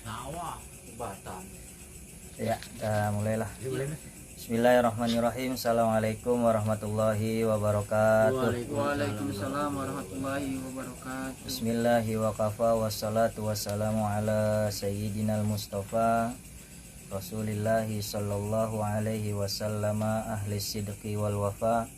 Sawah. Batam. Ya, kita mulailah. Bismillahirrahmanirrahim. Assalamualaikum warahmatullahi wabarakatuh. Waalaikumsalam warahmatullahi wabarakatuh. Bismillahi wa kafa wassalatu wassalamu ala sayyidinal mustafa Rasulillahi sallallahu alaihi wasallam ahli sidqi wal wafa.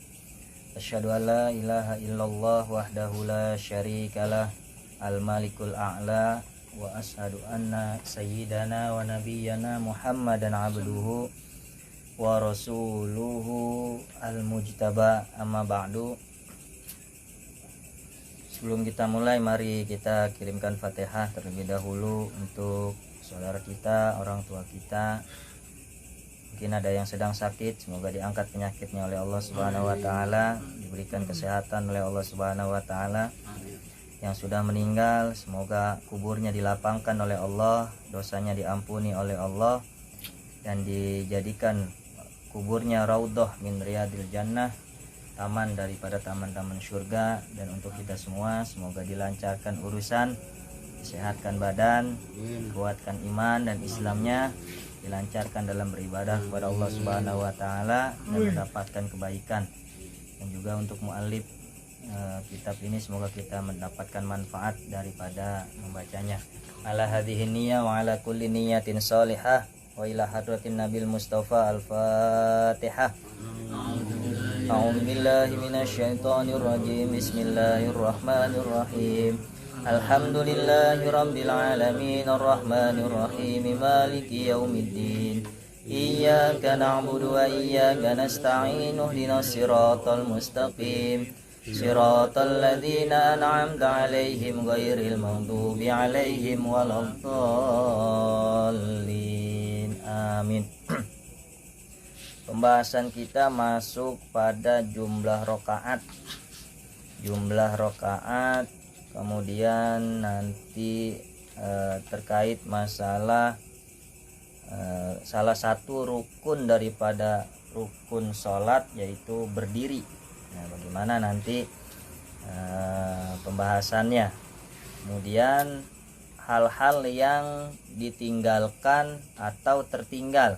Asyhadu an la ilaha illallah wahdahu la syarikalah al malikul a'la wa asyhadu anna sayyidana wa nabiyyana Muhammadan abduhu wa rasuluhu al-mujtaba, amma ba'du. Sebelum kita mulai, mari kita kirimkan Fatihah terlebih dahulu untuk saudara kita, orang tua kita. Mungkin ada yang sedang sakit, semoga diangkat penyakitnya oleh Allah Subhanahu wa taala, diberikan kesehatan oleh Allah Subhanahu wa taala. Yang sudah meninggal, semoga kuburnya dilapangkan oleh Allah, dosanya diampuni oleh Allah, dan dijadikan kuburnya raudhah min riyadil jannah, taman daripada taman-taman surga. Dan untuk kita semua, semoga dilancarkan urusan, disehatkan badan, kuatkan iman dan Islamnya, dilancarkan dalam beribadah kepada Allah Subhanahu wa taala dan mendapatkan kebaikan. Dan juga untuk muallif kitab ini, semoga kita mendapatkan manfaat daripada membacanya. Ala hadhihi niyyah wa ala kulli niyyatin shalihah wa ila hadratin nabil mustafa. Al-Fatihah. A'udzu billahi minasyaitonir rajim. Bismillahirrahmanirrahim. Alhamdulillahi rabbil alamin arrahmanir rahim maliki yaumiddin. Iyyaka na'budu wa iyyaka nasta'in. Ihdinas siratal mustaqim. Siratal ladzina an'amta 'alaihim ghairil maghdubi 'alaihim waladdallin. Amin. Pembahasan kita masuk pada jumlah rakaat. Jumlah rakaat, kemudian nanti terkait masalah salah satu rukun daripada rukun sholat, yaitu berdiri. Nah, bagaimana nanti pembahasannya. Kemudian hal-hal yang ditinggalkan atau tertinggal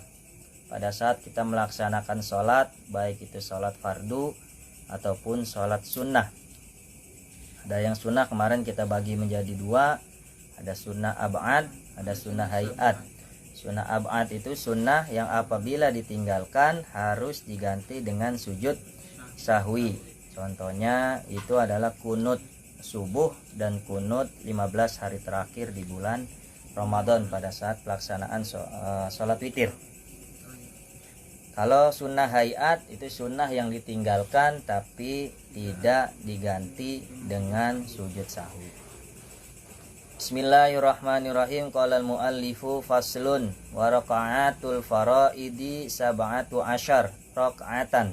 pada saat kita melaksanakan sholat, baik itu sholat fardu ataupun sholat sunnah. Ada yang sunnah kemarin kita bagi menjadi dua, ada sunnah ab'ad, ada sunnah hayat. Sunnah ab'ad itu sunnah yang apabila ditinggalkan harus diganti dengan sujud sahwi. Contohnya itu adalah kunut subuh dan kunut 15 hari terakhir di bulan Ramadan pada saat pelaksanaan sholat witir. Kalau sunnah hayat itu sunnah yang ditinggalkan tapi tidak diganti dengan sujud sahwi. Bismillahirrahmanirrahim. Qala al-muallifu faslun wa raka'atul faraidi sab'atu asyar raka'atan.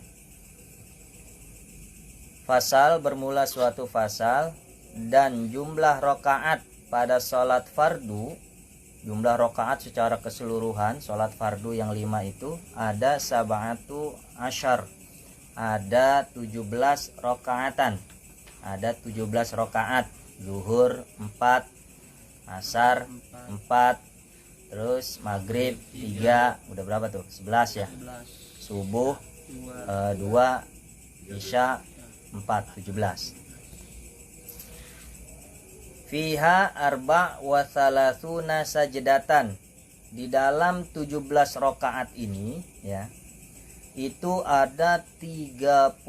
Fasal bermula suatu fasal, dan jumlah rakaat pada sholat fardu, jumlah rakaat secara keseluruhan sholat fardu yang 5 itu ada sab'atu asyar, ada 17 rakaatan, ada 17 rakaat. Zuhur 4, asar 4, terus maghrib 3, udah berapa tuh? 11 ya. Subuh 2, isya 4, 17. Fiha arba' wa thalathuna sajdatan. Di dalam 17 rakaat ini ya, itu ada 34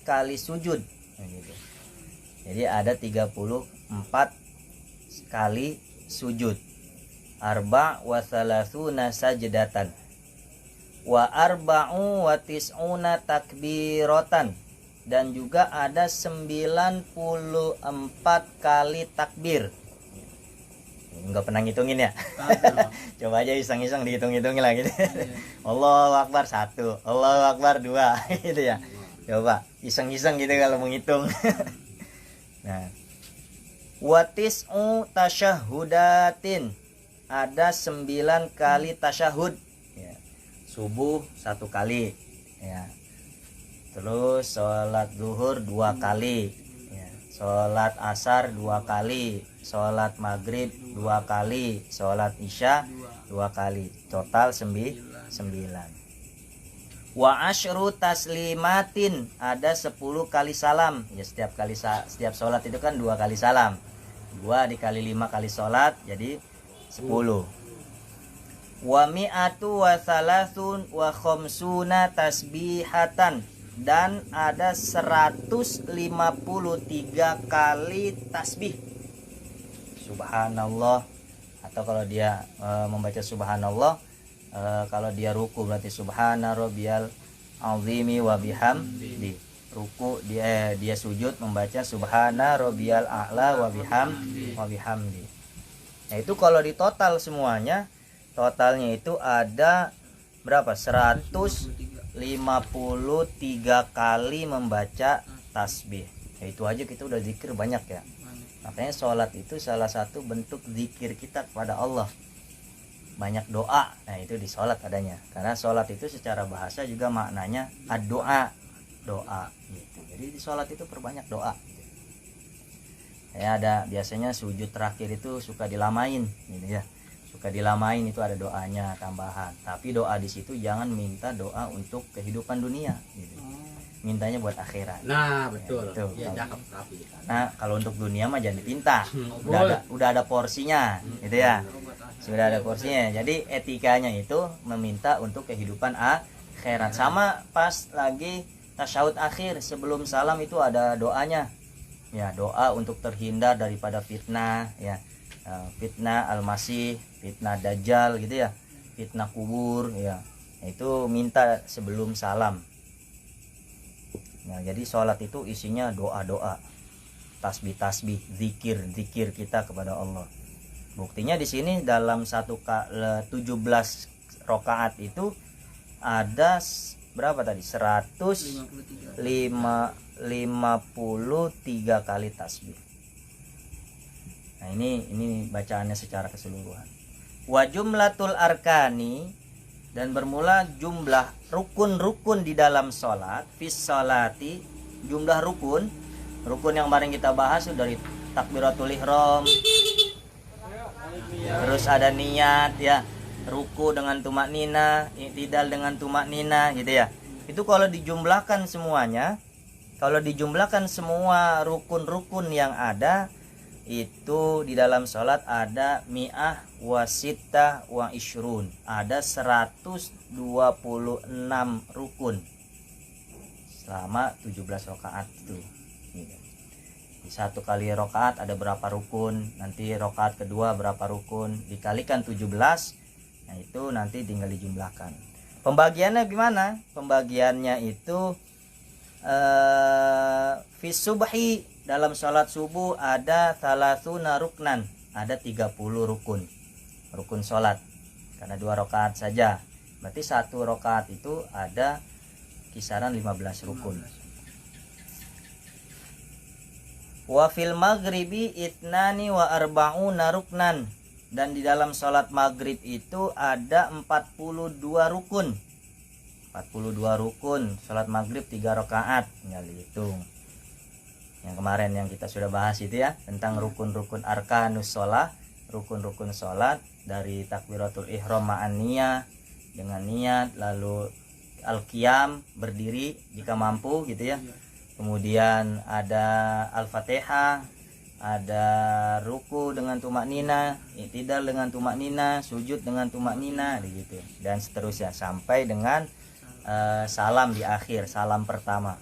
kali sujud. Nah, gitu. Jadi ada 34 kali sujud. Arba' wa thalathuna sajdatan. Wa arba'u wa tis'una takbiratan. Dan juga ada 94 kali takbir. Enggak pernah ngitungin ya? Coba aja iseng-iseng dihitung-hitungin lah gitu. Allahu Akbar 1, Allahu Akbar 2 gitu ya. Coba iseng-iseng gitu kalau menghitung. Nah, watis'u tasyahudatin. Ada 9 kali tasyahud ya. Subuh 1 kali ya. Terus sholat zuhur 2 kali ya. sholat asar 2 kali, sholat maghrib 2 kali, sholat isya 2 kali, total 9. Wa asyru taslimatin, ada 10 kali salam. Ya setiap sholat itu kan 2 kali salam. 2 dikali 5 kali sholat jadi 10. Wa mi'atu wa thalathun wa khamsuna tasbihatan, dan ada 153 kali tasbih. Subhanallah, atau kalau dia membaca subhanallah, kalau dia ruku berarti subhana rabbiyal azimi wa bihamdi. Ruku dia sujud membaca subhana rabbiyal a'la wa bihamdi. Nah, itu kalau di total semuanya, totalnya itu ada berapa? 153 kali membaca tasbih. Ya, itu aja kita udah zikir banyak ya. Makanya sholat itu salah satu bentuk zikir kita kepada Allah. Banyak doa, nah itu di sholat adanya. Karena sholat itu secara bahasa juga maknanya ad-doa, doa gitu. Jadi di sholat itu perbanyak doa. Ya, ada biasanya sujud terakhir itu suka dilamain gitu ya. Suka dilamain itu ada doanya tambahan. Tapi doa di situ jangan minta doa untuk kehidupan dunia gitu. Mintanya buat akhirat. Nah, betul. Ya, gitu. Ya, cakep tapi. Nah, kalau untuk dunia mah jangan dipinta. Udah ada porsinya gitu ya. Sudah ada porsinya. Jadi etikanya itu meminta untuk kehidupan akhirat. Sama pas lagi tasyahud akhir sebelum salam itu ada doanya. Ya, doa untuk terhindar daripada fitnah ya. Fitnah al-masih, fitnah dajjal gitu ya. Fitnah kubur ya. Itu minta sebelum salam. Nah, jadi sholat itu isinya doa-doa, tasbih-tasbih, zikir kita kepada Allah. Buktinya di sini dalam 17 rakaat itu ada berapa tadi? 153 kali tasbih. Nah, ini bacaannya secara keseluruhan. Wa jumlatul arkani, dan bermula jumlah rukun-rukun di dalam sholat. Fis sholati, jumlah rukun yang kemarin kita bahas dari takbiratul ihram, terus ada niat ya, ruku dengan tumak nina, i'tidal dengan tumak nina gitu ya. Itu kalau dijumlahkan semuanya, kalau dijumlahkan semua rukun-rukun yang ada itu di dalam sholat ada mi'ah wa sittah wa ishrun, ada 126 rukun selama 17 rakaat itu. Di satu kali rakaat ada berapa rukun, nanti rakaat kedua berapa rukun, dikalikan 17. Nah, itu nanti tinggal dijumlahkan. Pembagiannya gimana? Pembagiannya itu fi subhi, dalam sholat subuh ada thalathuna ruknan, ada 30 rukun sholat, karena 2 rakaat saja, berarti 1 rakaat itu ada kisaran 15 rukun. Wa fil maghribi itnani wa arba'una ruknan, dan di dalam sholat maghrib itu ada 42 rukun. 42 rukun sholat maghrib 3 rakaat, tinggal dihitung. Yang kemarin yang kita sudah bahas itu ya, tentang rukun-rukun arkanus sholat, rukun-rukun sholat dari takbiratul ihram ma'an niyah, dengan niat, lalu al-qiyam, berdiri jika mampu gitu ya. Kemudian ada al-fatihah, ada ruku dengan tumak nina, i'tidal dengan tumak nina, sujud dengan tumak nina gitu, dan seterusnya sampai dengan salam di akhir, salam pertama.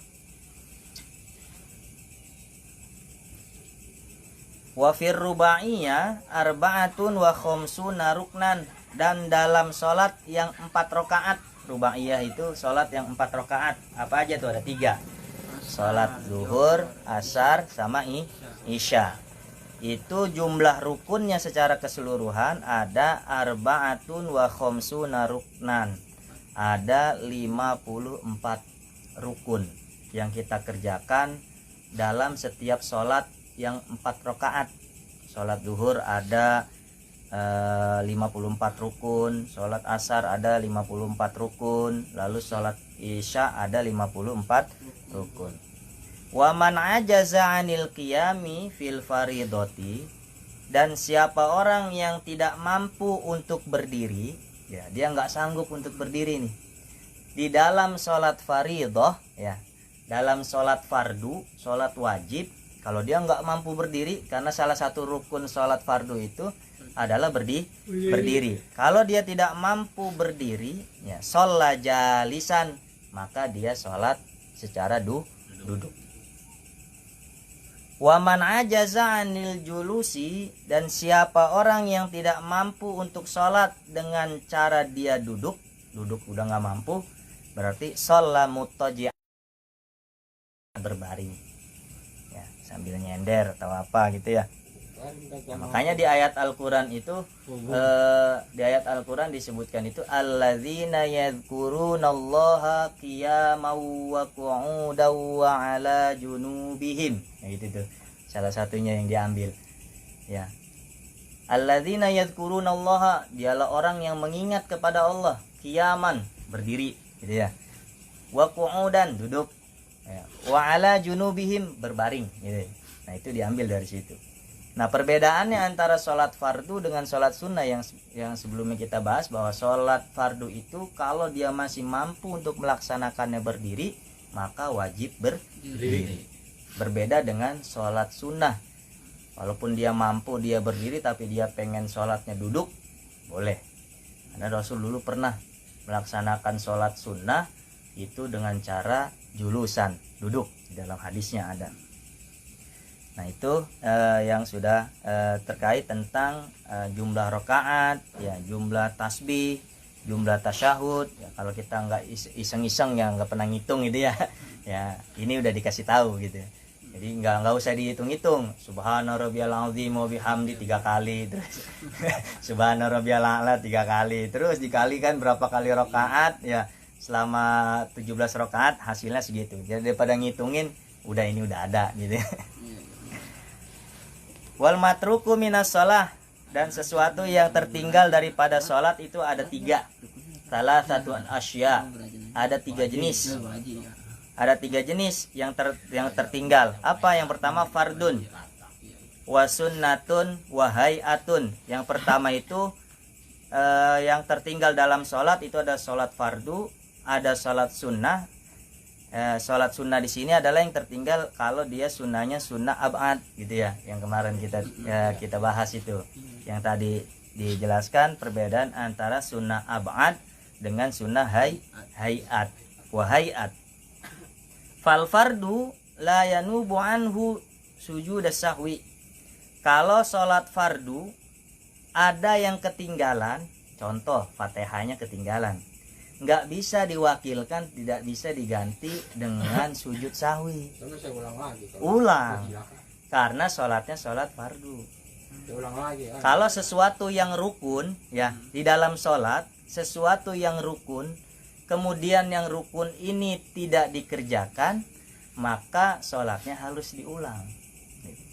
Wa fir rubaiyah arba'atun wa khamsuna ruknan, dan dalam sholat yang 4 rakaat, rubaiyah itu sholat yang 4 rakaat, apa aja tuh, ada 3. Sholat zuhur, asar, sama isya. Itu jumlah rukunnya secara keseluruhan ada arba'atun wa khamsuna ruknan, ada 54 rukun yang kita kerjakan dalam setiap sholat yang 4 rakaat. Sholat zuhur ada 54 rukun, sholat asar ada 54 rukun, lalu sholat isya ada 54 rukun. Wa man ajaza 'anil qiyami fil faridoti, dan siapa orang yang tidak mampu untuk berdiri, ya dia nggak sanggup untuk berdiri nih di dalam sholat faridoh, ya dalam sholat fardu, sholat wajib. Kalau dia nggak mampu berdiri, karena salah satu rukun sholat fardu itu adalah berdiri. Kalau dia tidak mampu berdiri, ya sholat jalisan, maka dia sholat secara duduk. Waman ajaza 'anil julusi, dan siapa orang yang tidak mampu untuk sholat dengan cara dia duduk udah nggak mampu, berarti sholat muttaji', berbaring, ya sambil nyender atau apa gitu ya. Nah, makanya di ayat Al-Quran itu disebutkan itu alladzina yadhkurunallaha qiyaman wa qu'udan wa 'ala junubihim. Ya gitu tuh. Salah satunya yang diambil. Ya. Alladzina yadhkurunallaha, dialah orang yang mengingat kepada Allah, qiyaman, berdiri gitu ya. Wa qu'udan, duduk. Ya. Wa 'ala junubihim, berbaring gitu. Nah, itu diambil dari situ. Nah, perbedaannya antara sholat fardu dengan sholat sunnah yang sebelumnya kita bahas, bahwa sholat fardu itu kalau dia masih mampu untuk melaksanakannya berdiri, maka wajib berdiri. Berbeda dengan sholat sunnah, walaupun dia mampu dia berdiri tapi dia pengen sholatnya duduk, boleh. Karena Rasul dulu pernah melaksanakan sholat sunnah itu dengan cara julusan, duduk, di dalam hadisnya ada. Nah, itu yang sudah terkait tentang jumlah rakaat, ya jumlah tasbih, jumlah tasyahud. Ya, kalau kita nggak iseng-iseng, ya nggak pernah ngitung gitu ya, ya ini udah dikasih tahu gitu. Jadi nggak usah dihitung-hitung. Subhana rabbiyal azim wa bihamdi 3 kali, terus Subhana rabbiyal a'la 3 kali, terus dikalikan berapa kali rakaat, ya selama 17 rakaat hasilnya segitu. Jadi daripada ngitungin, udah ini udah ada gitu. Wal matruku minas shalah, dan sesuatu yang tertinggal daripada sholat itu ada 3. Salah satu asya, ada 3 jenis. Ada 3 jenis yang tertinggal. Apa? Yang pertama fardun, wa sunnatun, wa hayatun. Yang pertama itu yang tertinggal dalam sholat itu ada sholat fardu, ada sholat sunnah. Sholat sunnah di sini adalah yang tertinggal kalau dia sunnahnya sunnah ab'ad gitu ya, yang kemarin kita bahas itu, yang tadi dijelaskan perbedaan antara sunnah ab'ad dengan sunnah hayat wa hayat. Fal fardu la yanubu anhu sujud sahwi. Kalau sholat fardu ada yang ketinggalan, contoh Fatihahnya ketinggalan, nggak bisa diwakilkan, tidak bisa diganti dengan sujud sahwi. Ulang, karena sholatnya sholat fardu. Kalau sesuatu yang rukun, ya di dalam sholat, sesuatu yang rukun, kemudian yang rukun ini tidak dikerjakan, maka sholatnya harus diulang.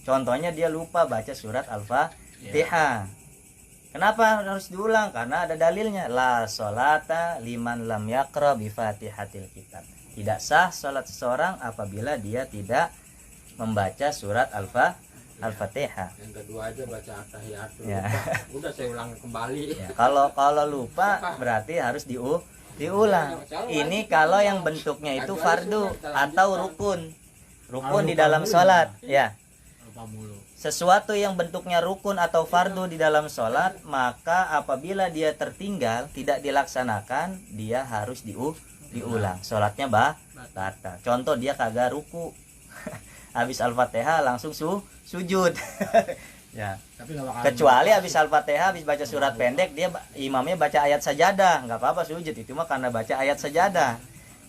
Contohnya dia lupa baca surat Al-Fatihah. Kenapa harus diulang? Karena ada dalilnya. La sholata liman lam yaqra bi fatihatil kitab. Tidak sah sholat seseorang apabila dia tidak membaca surat Al-Fatihah. Yang kedua aja baca at-tahiyatul. Ya. Udah saya ulang kembali. Ya, kalau lupa berarti harus diulang. Ini kalau yang bentuknya itu fardu atau rukun. Rukun di dalam sholat, ya. Sesuatu yang bentuknya rukun atau fardu di dalam sholat, maka apabila dia tertinggal, tidak dilaksanakan, dia harus diulang. Sholatnya batal. Contoh, dia kagak ruku, habis Al-Fatihah langsung sujud. Ya. Kecuali habis Al-Fatihah, habis baca surat pendek, dia imamnya baca ayat sajadah, nggak apa-apa sujud. Itu mah karena baca ayat sajadah.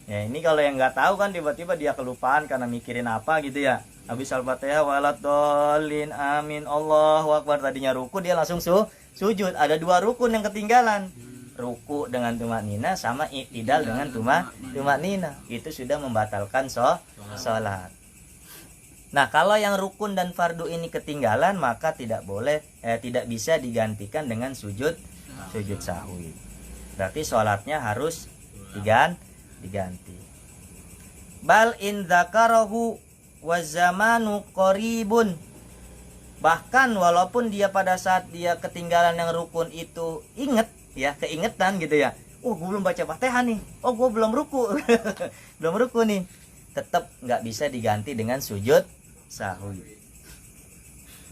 Ya, ini kalau yang nggak tahu kan tiba-tiba dia kelupaan karena mikirin apa gitu ya. Habis Al-Fatihah waladhdallin amin Allahu akbar, tadinya ruku dia langsung sujud. Ada 2 rukun yang ketinggalan. Ruku dengan tumaknina sama i'tidal dengan tumaknina. Itu sudah membatalkan sholat. Nah, kalau yang rukun dan fardu ini ketinggalan, maka tidak bisa digantikan dengan sujud sahwi. Berarti sholatnya harus diganti. Bal in dzakarahu wazamanu qaribun. Bahkan walaupun dia pada saat dia ketinggalan yang rukun itu inget ya, keingetan gitu ya. Oh, gue belum baca Fatihah nih. Oh, gue belum ruku. Belum ruku nih. Tetap nggak bisa diganti dengan sujud sahwi.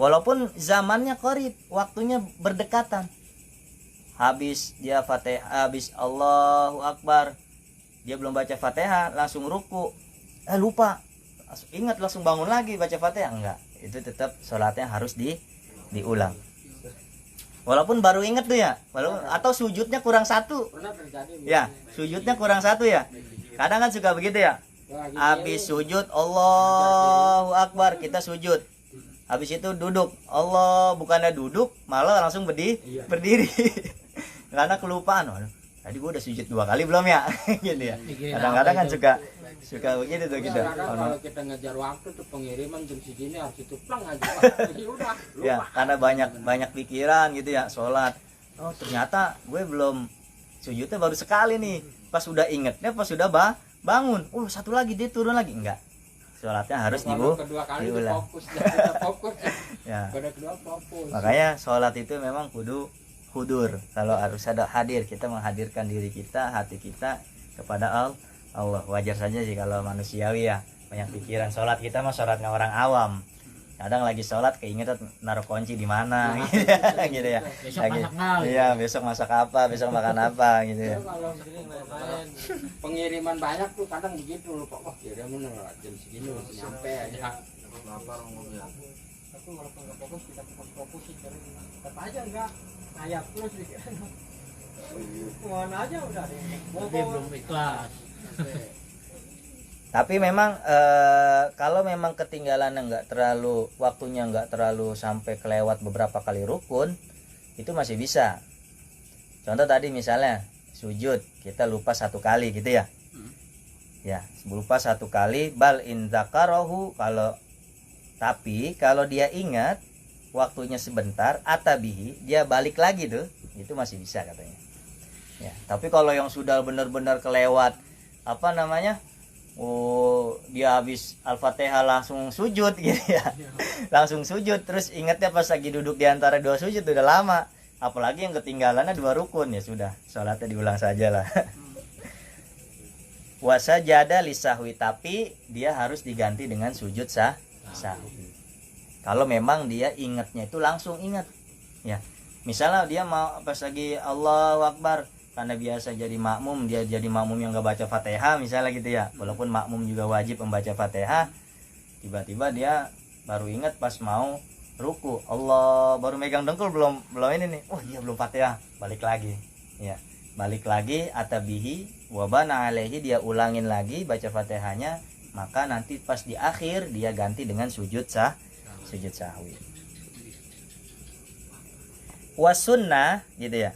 Walaupun zamannya qarib, waktunya berdekatan. Habis dia Fatihah, habis Allahu Akbar, dia belum baca Fatihah, langsung ruku. Lupa. Ingat langsung bangun lagi baca Fatihah. Enggak. Itu tetap sholatnya harus diulang. Walaupun baru inget tuh ya, atau sujudnya kurang satu. Ya, sujudnya kurang satu ya. Kadang kan suka begitu ya. Habis sujud Allahu Akbar, kita sujud. Habis itu duduk. Allah, bukannya duduk, malah langsung berdiri. Karena kelupaan. Tadi gua udah sujud 2 kali belum ya? Gitu ya. Kadang-kadang kan suka begitu tuh kita. Kalau kita ngejar waktu tuh pengiriman jam segini harus itu plang aja. Udah. Ya, karena banyak pikiran gitu ya, sholat. Oh, ternyata gue belum sujudnya baru sekali nih. Pas udah ingetnya, pas sudah bangun. Oh, satu lagi dia turun lagi. Enggak. Sholatnya harus kedua kali diulang. Fokus. Ya. Kedua fokus. Makanya sholat itu memang kudu hudur. Kalau harus ada hadir, kita menghadirkan diri kita, hati kita kepada Allah. Wajar saja sih kalau manusiawi ya, banyak pikiran. Sholat kita mah sholatnya orang awam. Kadang lagi sholat keingetan naruh kunci di mana gitu ya. Iya, besok masak apa, besok makan apa gitu ya. Kalau pengiriman banyak tuh kadang begitu lupa. Oh, kiriman jam segini masih nyampe aja. Tapi walaupun nggak fokus, kita fokusin tetap aja enggak ngayap terus pikiran. Mana aja udah deh. Belum ikhlas. Tapi memang kalau memang ketinggalan nggak terlalu, waktunya nggak terlalu sampai kelewat beberapa kali rukun, itu masih bisa. Contoh tadi misalnya sujud, kita lupa 1 kali gitu ya. Ya, lupa 1 kali, bal in dzakarahu, tapi kalau dia ingat waktunya sebentar, atabihi, dia balik lagi tuh, itu masih bisa katanya. Ya, tapi kalau yang sudah benar-benar kelewat dia habis Al-Fatihah langsung sujud gitu ya. Langsung sujud, terus ingatnya pas lagi duduk di antara 2 sujud udah lama. Apalagi yang ketinggalannya 2 rukun, ya sudah, sholatnya diulang saja lah. Wasajada lisahwi, tapi dia harus diganti dengan sujud sahwi. Kalau memang dia ingatnya itu langsung ingat. Ya. Misalnya dia mau pas lagi Allahu Akbar, karena biasa jadi makmum, dia jadi makmum yang gak baca Fatihah misalnya gitu ya. Walaupun makmum juga wajib membaca Fatihah, tiba-tiba dia baru ingat pas mau ruku, Allah, baru megang dengkul belum ini nih. Oh iya, belum Fatihah, balik lagi. Ya, balik lagi, atabihi wabana alaihi, dia ulangin lagi baca Fatihahnya, maka nanti pas di akhir dia ganti dengan sujud sahwi. Wasunnah gitu ya.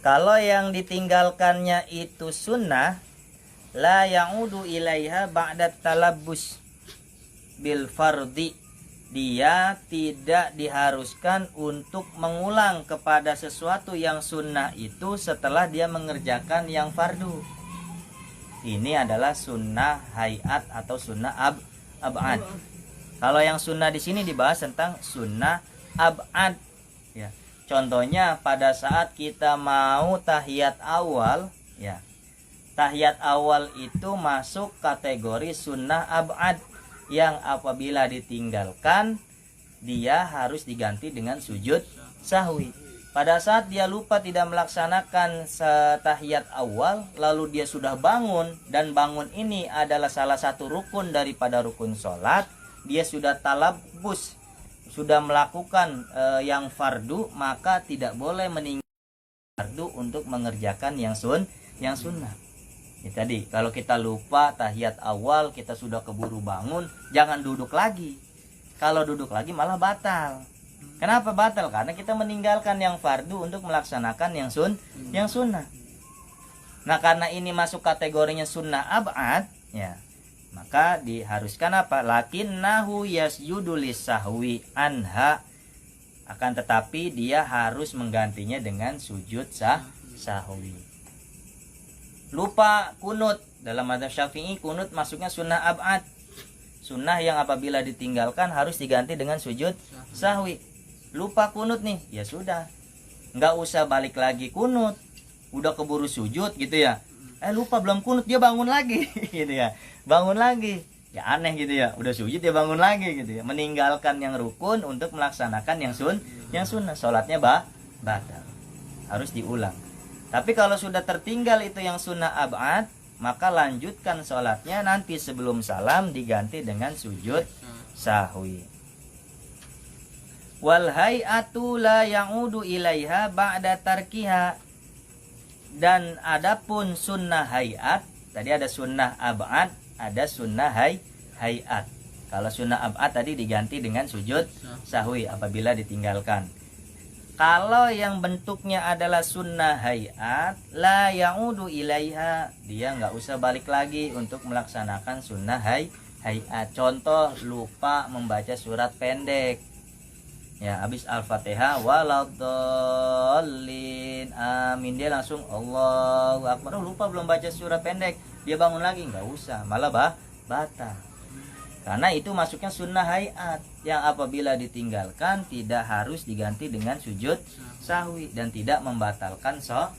Kalau yang ditinggalkannya itu sunnah, la ya'udu ilaiha ba'da talabbus bil fardi, dia tidak diharuskan untuk mengulang kepada sesuatu yang sunnah itu setelah dia mengerjakan yang fardu. Ini adalah sunnah hayat atau sunnah ab'ad. Kalau yang sunnah di sini dibahas tentang sunnah ab'ad ya. Contohnya pada saat kita mau tahiyat awal ya. Tahiyat awal itu masuk kategori sunnah ab'ad yang apabila ditinggalkan dia harus diganti dengan sujud sahwi. Pada saat dia lupa tidak melaksanakan tahiyat awal, lalu dia sudah bangun, dan bangun ini adalah salah satu rukun daripada rukun sholat, dia sudah talabbus, sudah melakukan yang fardu, maka tidak boleh meninggalkan fardu untuk mengerjakan yang sunnah. Ya, tadi kalau kita lupa tahiyat awal, kita sudah keburu bangun, jangan duduk lagi. Kalau duduk lagi malah batal. Kenapa batal? Karena kita meninggalkan yang fardu untuk melaksanakan yang sunnah. Nah, karena ini masuk kategorinya sunnah ab'ad ya, maka diharuskan apa? Lakinnahu yasjudu lisahwi anha, akan tetapi dia harus menggantinya dengan sujud sahwi. Lupa kunut, dalam mazhab Syafi'i kunut masuknya sunnah ab'ad. Sunnah yang apabila ditinggalkan harus diganti dengan sujud sahwi. Lupa kunut nih, ya sudah, nggak usah balik lagi kunut, udah keburu sujud gitu ya, lupa belum kunut, dia bangun lagi gitu ya, bangun lagi, ya aneh gitu ya, udah sujud dia bangun lagi gitu ya, meninggalkan yang rukun untuk melaksanakan yang sunnah, sholatnya batal, harus diulang. Tapi kalau sudah tertinggal itu yang sunnah ab'ad, maka lanjutkan sholatnya, nanti sebelum salam diganti dengan sujud sahwi. Wal hay'atu la ya'udu ilaiha ba'da tarkiha. Dan adapun sunnah hay'at, tadi ada sunnah ab'ad, ada sunnah hay'at. Kalau sunnah ab'ad tadi diganti dengan sujud sahwi apabila ditinggalkan. Kalau yang bentuknya adalah sunnah hayat, la ya'udu ilaiha, dia nggak usah balik lagi untuk melaksanakan sunnah hayat. Contoh, lupa membaca surat pendek, ya habis al-fatihah waladdallin amin, dia langsung Allahu akbar, lupa belum baca surat pendek, dia bangun lagi, nggak usah, malah batal. Karena itu masuknya sunnah hayat yang apabila ditinggalkan tidak harus diganti dengan sujud sahwi dan tidak membatalkan sholat.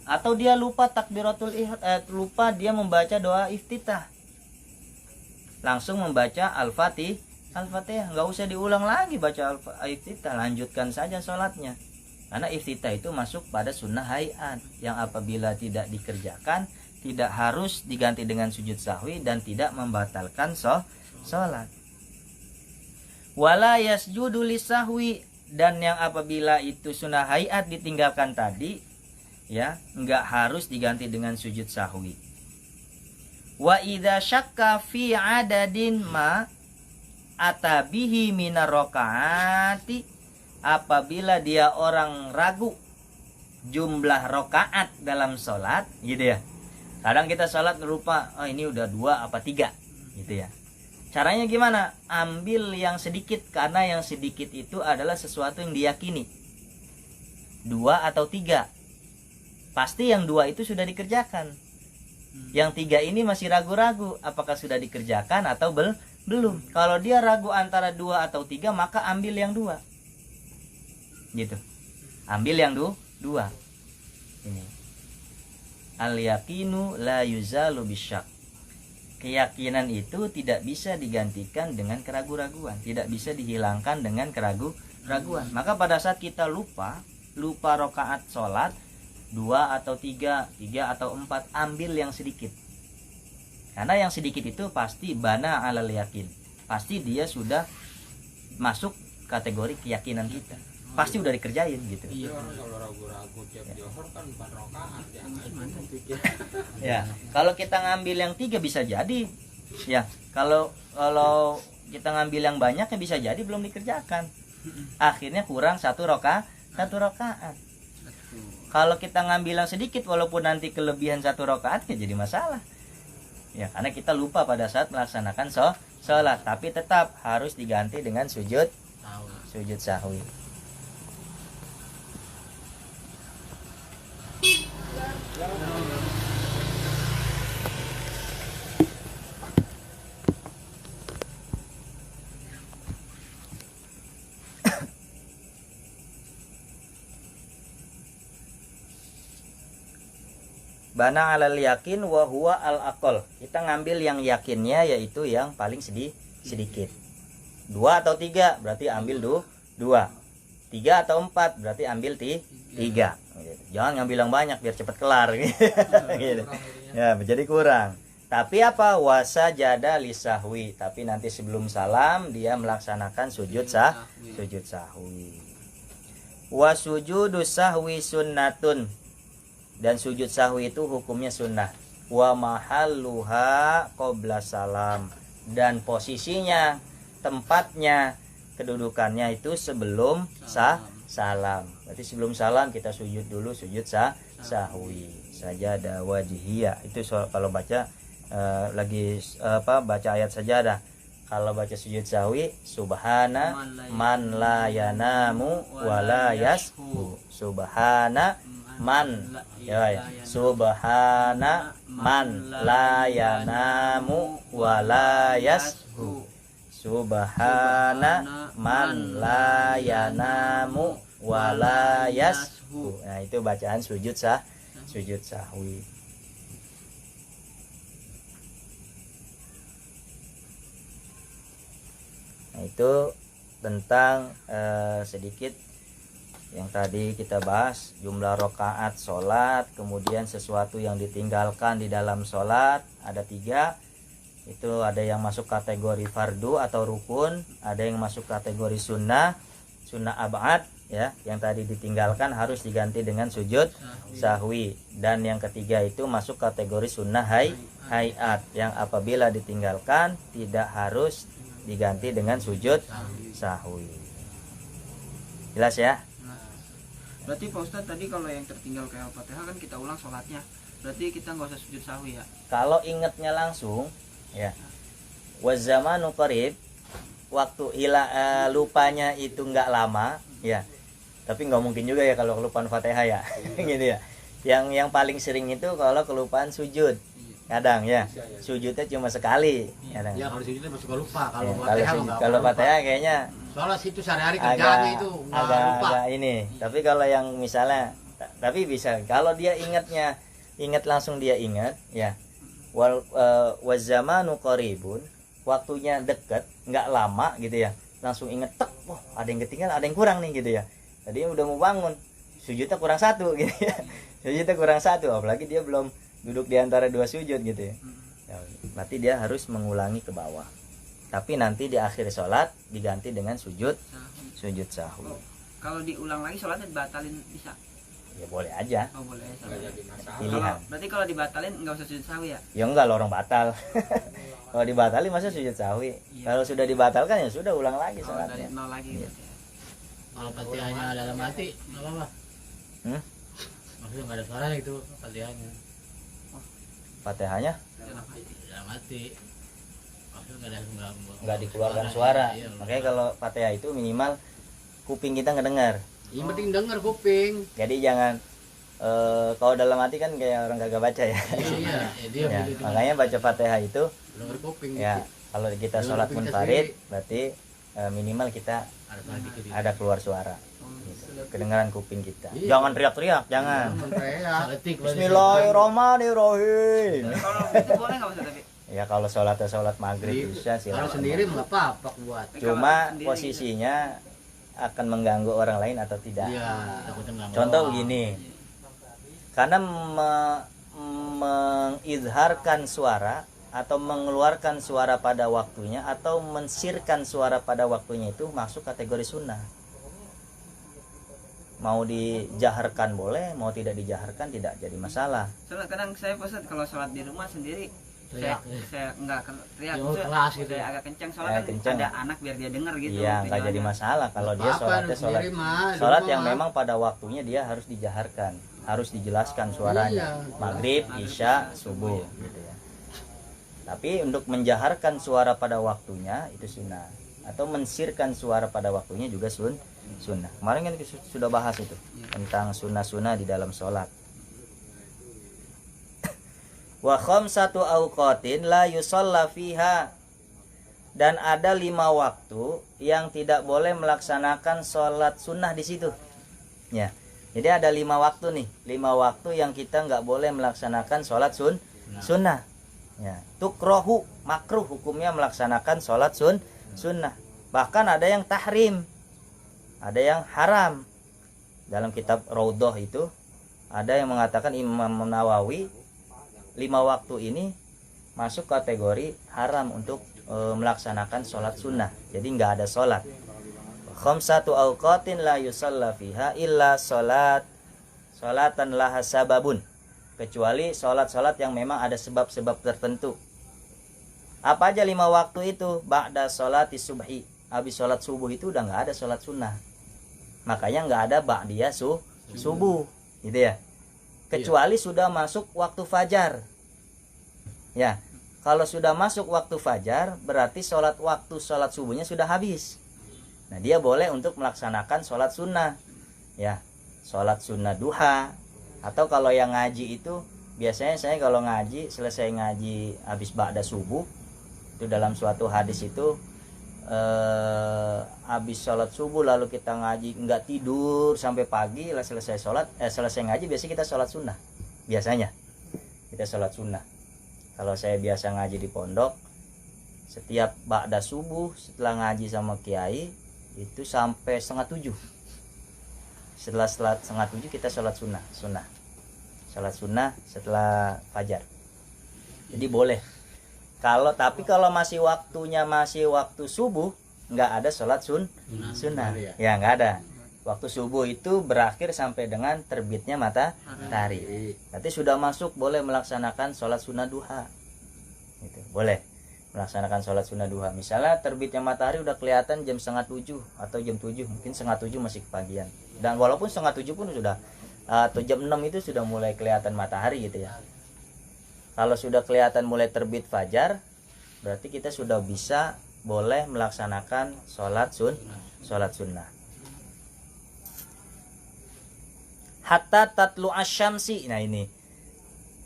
Atau dia lupa takbiratul ihram, lupa dia membaca doa iftitah, langsung membaca al-fatihah, nggak usah diulang lagi baca al-iftitah, lanjutkan saja sholatnya. Karena iftitah itu masuk pada sunnah hayat yang apabila tidak dikerjakan tidak harus diganti dengan sujud sahwi dan tidak membatalkan sholat. Wala yasjudu lisahwi, dan yang apabila itu sunnah hayat ditinggalkan tadi, ya enggak harus diganti dengan sujud sahwi. Wa idza syakka fi adadin ma atabihi minar rakaati, apabila dia orang ragu jumlah rakaat dalam sholat gitu ya. Kadang kita sholat lupa, oh ini udah 2 apa 3 gitu ya. Caranya gimana? Ambil yang sedikit, karena yang sedikit itu adalah sesuatu yang diyakini. 2 atau 3. Pasti yang 2 itu sudah dikerjakan. Yang 3 ini masih ragu-ragu apakah sudah dikerjakan atau belum. Kalau dia ragu antara 2 atau 3, maka ambil yang 2. Gitu. Ambil yang 2. Ini. Al-yaqinu la yuzalu bisyak. Keyakinan itu tidak bisa digantikan dengan keraguan-raguan, tidak bisa dihilangkan dengan keraguan-raguan. Maka pada saat kita lupa rakaat sholat 2 atau 3 atau 4, ambil yang sedikit. Karena yang sedikit itu pasti bana alal yakin, pasti dia sudah masuk kategori keyakinan kita, pasti udah dikerjain gitu. Iya, kalau ragu-ragu tiap johor kan 4 rakaat ya. Ya, kalau kita ngambil yang 3 bisa jadi. Ya, kalau kita ngambil yang banyak ya bisa jadi belum dikerjakan. Akhirnya kurang 1 rakaat. Kalau kita ngambil yang sedikit walaupun nanti kelebihan 1 rakaat ya jadi masalah. Ya, karena kita lupa pada saat melaksanakan sholat, tapi tetap harus diganti dengan sujud sahwi. Bana alal yakin wa huwa al aqal. Kita ngambil yang yakinnya, yaitu yang paling sedikit. 2 atau 3 berarti ambil 2. 3 atau 4 berarti ambil 3. Jangan ngambil yang banyak biar cepat kelar gitu. Ya, menjadi kurang. Tapi apa? Wasajada lisahwi. Tapi nanti sebelum salam dia melaksanakan sujud sahwi. Wasujudu sahwi sunnatun. Dan sujud sahwi itu hukumnya sunnah. Wa mahalluha qabla salam. Dan posisinya, tempatnya, kedudukannya itu sebelum salam. Berarti sebelum salam kita sujud dulu, sujud sahwi. Sajadah wajhiyah. Itu kalau baca baca ayat sajadah. Kalau baca sujud sahwi, subhana man la yanamu wa la yasbu. Subhana man ya, subhana man la yanamu wa la yashu. Subhana man la yanamu wa la yashu. Nah, itu bacaan sujud sahwi. Nah, itu tentang sedikit yang tadi kita bahas, jumlah rakaat sholat, kemudian sesuatu yang ditinggalkan di dalam sholat ada 3. Itu ada yang masuk kategori fardu atau rukun, ada yang masuk kategori sunnah ab'ad ya, yang tadi ditinggalkan harus diganti dengan sujud sahwi. Dan yang ketiga itu masuk kategori sunnah hayat, yang apabila ditinggalkan tidak harus diganti dengan sujud sahwi. Jelas ya? Berarti Pak Ustadz tadi kalau yang tertinggal kayak Al-Fatihah kan kita ulang sholatnya, berarti kita nggak usah sujud sahwi ya? Kalau ingatnya langsung ya, wazamanu qarib, waktu lupanya itu nggak lama ya, tapi nggak mungkin juga ya kalau kelupaan Fatihah ya. Gitu ya. Yang paling sering itu kalau kelupaan sujud, kadang ya, sujudnya cuma sekali kadang. Ya kalau sujudnya masuk lupa, kalau Ya, kalau Fatihah kayaknya soalnya situ sehari-hari kerjanya itu agak ini. Tapi kalau yang misalnya, tapi bisa kalau dia ingat langsung dia ingat ya, wazamanu qaribun, waktunya dekat, nggak lama gitu ya, langsung inget, wah ada yang ketinggalan, ada yang kurang nih gitu ya. Tadi udah mau bangun, sujudnya kurang 1 gitu ya. Sujudnya kurang 1, apalagi dia belum duduk di antara 2 sujud gitu ya. Berarti dia harus mengulangi ke bawah. Tapi nanti di akhir sholat diganti dengan sujud sahwi. Kalau diulang lagi sholatnya dibatalin bisa? Ya boleh aja. Oh boleh. Pilihan. Berarti kalau dibatalin nggak usah sujud sahwi ya? Ya enggak, orang batal. Kalau dibatalin masa sujud sahwi? Iya. Kalau sudah dibatalkan ya sudah ulang lagi sholatnya. Dari nol lagi. Iya. Kalau Fatihahnya dalam hati nggak apa-apa. Maksudnya nggak ada suaranya itu Fatihahnya. Fatihahnya? Dalam hati. Nggak dikeluarkan suara. Iya, makanya kalau Fatihah itu minimal kuping kita ngedengar. Yang penting dengar kuping. Jadi jangan kalau dalam hati kan kayak orang kagak baca ya. Iya, ya, makanya baca Fatihah itu dengar kuping. Ya, kalau kita sholat munfarid berarti minimal kita ada keluar suara. Gitu. Kedengaran kuping kita. Iya. Jangan teriak-teriak, jangan. Kalau Bismillahirrahmanirrahim. itu boleh nggak Ustadz tapi? Ya kalau sholat maghrib bisa sih. Kalau sendiri nggak apa-apa buat. Cuma posisinya akan mengganggu orang lain atau tidak. Iya. Contoh begini, karena mengizharkan suara atau mengeluarkan suara pada waktunya atau mensirkan suara pada waktunya itu masuk kategori sunnah. Mau dijaharkan boleh, mau tidak dijaharkan tidak jadi masalah. Soalnya kadang saya Ustadz kalau sholat di rumah sendiri saya nggak teriak, kelas gitu. Saya agak kencang soalnya kan ada anak biar dia dengar gitu. Iya, nggak jadi masalah kalau dia sholat yang memang pada waktunya dia harus dijaharkan, harus dijelaskan suaranya. Maghrib, isya, subuh gitu ya. Tapi untuk menjaharkan suara pada waktunya itu sunnah, atau mensirkan suara pada waktunya juga sunnah. Kemarin kan kita sudah bahas itu tentang sunnah-sunnah di dalam sholat. Wa khamsatu awqatin la yusalla fiha, dan ada 5 waktu yang tidak boleh melaksanakan sholat sunnah di situ. Ya, jadi ada 5 waktu nih, 5 waktu yang kita nggak boleh melaksanakan sholat sunnah. Ya, tukrohu, makruh hukumnya melaksanakan sholat sunnah. Bahkan ada yang tahrim, ada yang haram. Dalam kitab Raudhah itu ada yang mengatakan Imam Nawawi 5 waktu ini masuk kategori haram untuk melaksanakan sholat sunnah. Jadi nggak ada sholat. Khamsatu awqatin la yusalla fiha illa sholatan laha sababun, kecuali sholat-sholat yang memang ada sebab-sebab tertentu. Apa aja 5 waktu itu? Ba'da sholati subhi, habis sholat subuh itu udah nggak ada sholat sunnah. Makanya nggak ada ba'diyah subuh gitu ya. Kecuali sudah masuk waktu fajar. Ya, kalau sudah masuk waktu fajar berarti waktu sholat subuhnya sudah habis. Nah, dia boleh untuk melaksanakan sholat sunnah. Ya, sholat sunnah duha, Atau kalau yang ngaji itu biasanya saya kalau ngaji, selesai ngaji habis ba'da subuh, itu dalam suatu hadis itu habis sholat subuh lalu kita ngaji nggak tidur sampai pagi lah, selesai sholat selesai ngaji biasanya kita sholat sunnah. Biasanya kita sholat sunnah. Kalau saya biasa ngaji di pondok, setiap ba'da subuh setelah ngaji sama kiai itu sampai 6:30. Setelah 6:30 kita sholat sunnah. Sholat sunnah setelah fajar. Jadi boleh. Tapi kalau masih waktunya masih waktu subuh, nggak ada sholat sunnah. Ya nggak ada. Waktu subuh itu berakhir sampai dengan terbitnya matahari. Berarti sudah masuk boleh melaksanakan sholat sunnah duha. Gitu. Boleh melaksanakan sholat sunnah duha. Misalnya terbitnya matahari udah kelihatan jam 6:30 atau jam 7, mungkin 6:30 masih kepagian. Dan walaupun 6:30 pun sudah atau jam 6 itu sudah mulai kelihatan matahari gitu ya. Kalau sudah kelihatan mulai terbit fajar, berarti kita sudah bisa boleh melaksanakan sholat sunnah. Hatta tatlu asyamsi. Nah ini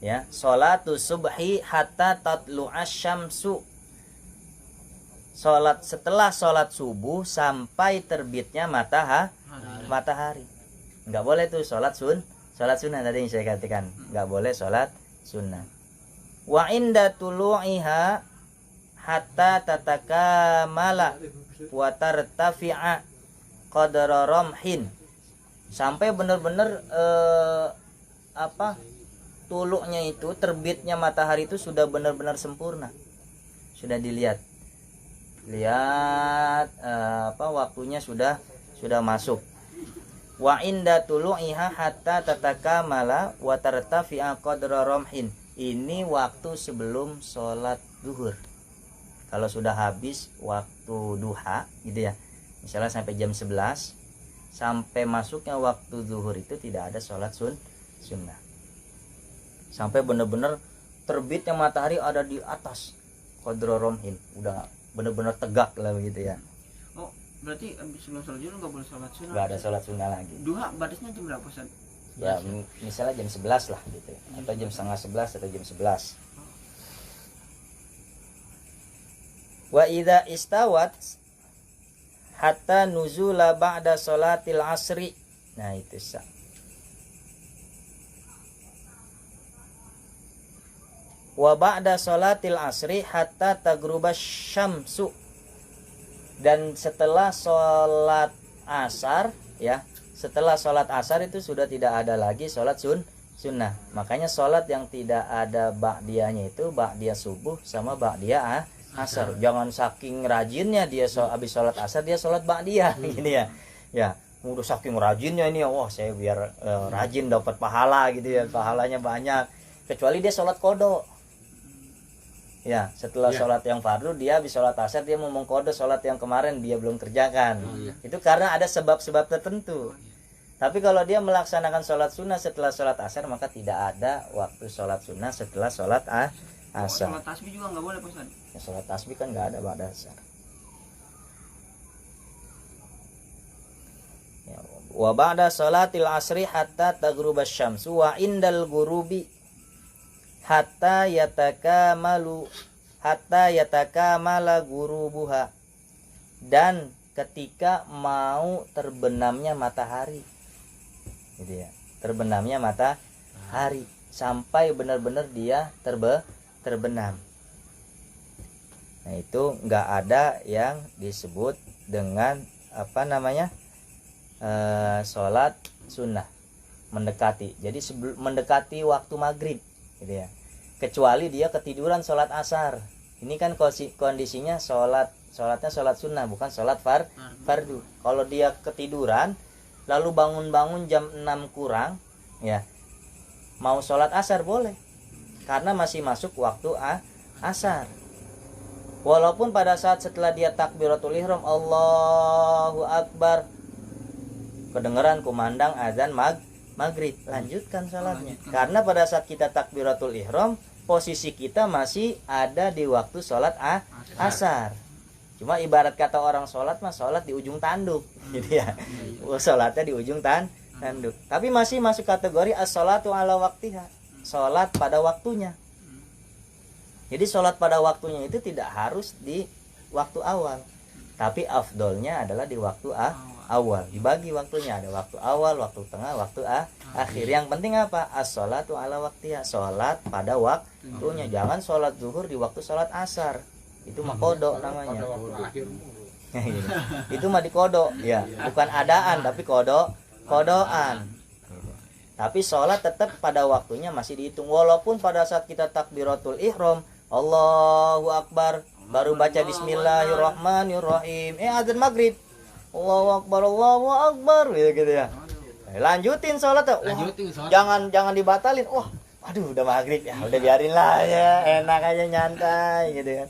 ya, sholatu subhi hatta tatlu asyamsu. Setelah sholat subuh sampai terbitnya matahari. Nggak boleh tuh sholat sunnah tadi yang saya katakan, nggak boleh sholat sunnah. Wa inda tulu'iha hatta tatakamala wa tartafi'a qadra ramhin. Sampai benar-benar tuluknya itu, terbitnya matahari itu sudah benar-benar sempurna. Sudah dilihat waktunya sudah masuk. Wa inda tulu'iha hatta tatakamala wa tartafi'a qadra ramhin. Ini waktu sebelum sholat zuhur. Kalau sudah habis waktu duha gitu ya, misalnya sampai jam 11, sampai masuknya waktu zuhur itu tidak ada sholat sunnah. Sampai benar-benar terbitnya matahari ada di atas qadra ramhin, udah benar-benar tegak lah begitu ya. Oh, berarti sebelum sholat zuhur nggak boleh sholat sunnah? Nggak ada sholat sunnah lagi. Duha batasnya jam berapa, Ustaz? Ya misalnya jam 11 lah gitu, atau jam 10:30 atau jam 11. Wa idza istawat hatta nuzula ba'da sholatil asri. Nah itu sah. Wa ba'da sholatil asri hatta tagrubas syamsu. Dan setelah sholat asar ya, setelah sholat asar itu sudah tidak ada lagi sholat sunnah. Makanya sholat yang tidak ada ba'diyahnya itu ba'diyah subuh sama ba'diyah asar. Jangan saking rajinnya dia habis sholat asar dia sholat ba'diyah gini ya. Ya, udah saking rajinnya ini, wah saya biar rajin dapat pahala gitu ya, pahalanya banyak. Kecuali dia sholat qada. Ya, setelah sholat yang fardu dia habis sholat asar dia mau mengqada sholat yang kemarin dia belum kerjakan. Itu karena ada sebab-sebab tertentu. Tapi kalau dia melaksanakan sholat sunnah setelah sholat asar, maka tidak ada waktu sholat sunnah setelah sholat asar. Sholat tasbih juga nggak boleh, Ustaz? Ya, sholat tasbih kan nggak ada ba'da asar. Ya, wa ba'da sholatil asri hatta taghrubas syamsu wa indal ghurubi hatta yatakamala ghurubuha. Dan ketika mau terbenamnya matahari gitu ya, terbenamnya matahari sampai benar-benar dia terbenam. Nah itu nggak ada yang disebut dengan sholat sunnah mendekati. Jadi mendekati waktu maghrib gitu ya, kecuali dia ketiduran sholat asar. Ini kan kondisinya sholatnya sholat sunnah, bukan sholat fardu. Kalau dia ketiduran lalu bangun-bangun jam 6 kurang ya, mau sholat asar boleh, karena masih masuk waktu asar. Walaupun pada saat setelah dia takbiratul ihram Allahu Akbar kedengeran kumandang azan maghrib, lanjutkan sholatnya. Karena pada saat kita takbiratul ihram posisi kita masih ada di waktu sholat asar. Cuma ibarat kata orang sholat mah sholat di ujung tanduk gitu ya. Sholatnya di ujung Nanduk. Tapi masih masuk kategori as-sholatu ala waktiha, sholat pada waktunya. Jadi sholat pada waktunya itu tidak harus di waktu awal, tapi afdolnya adalah di waktu awal. Dibagi waktunya, ada waktu awal, waktu tengah, waktu akhir. Yang penting apa? As-sholatu ala waktiha, sholat pada waktunya. Jangan sholat zuhur di waktu sholat asar, itu mah kodok namanya. Itu mah dikodok ya, bukan adaan tapi kodokan. Tapi sholat tetap pada waktunya masih dihitung, walaupun pada saat kita takbiratul ihram Allahu Akbar baru baca Bismillahirrahmanirrahim, azan maghrib, Allahu Akbar gitu ya. Lanjutin sholat tuh. Jangan dibatalin. Waduh udah maghrib ya, udah biarin lah ya, enak aja nyantai gitu kan.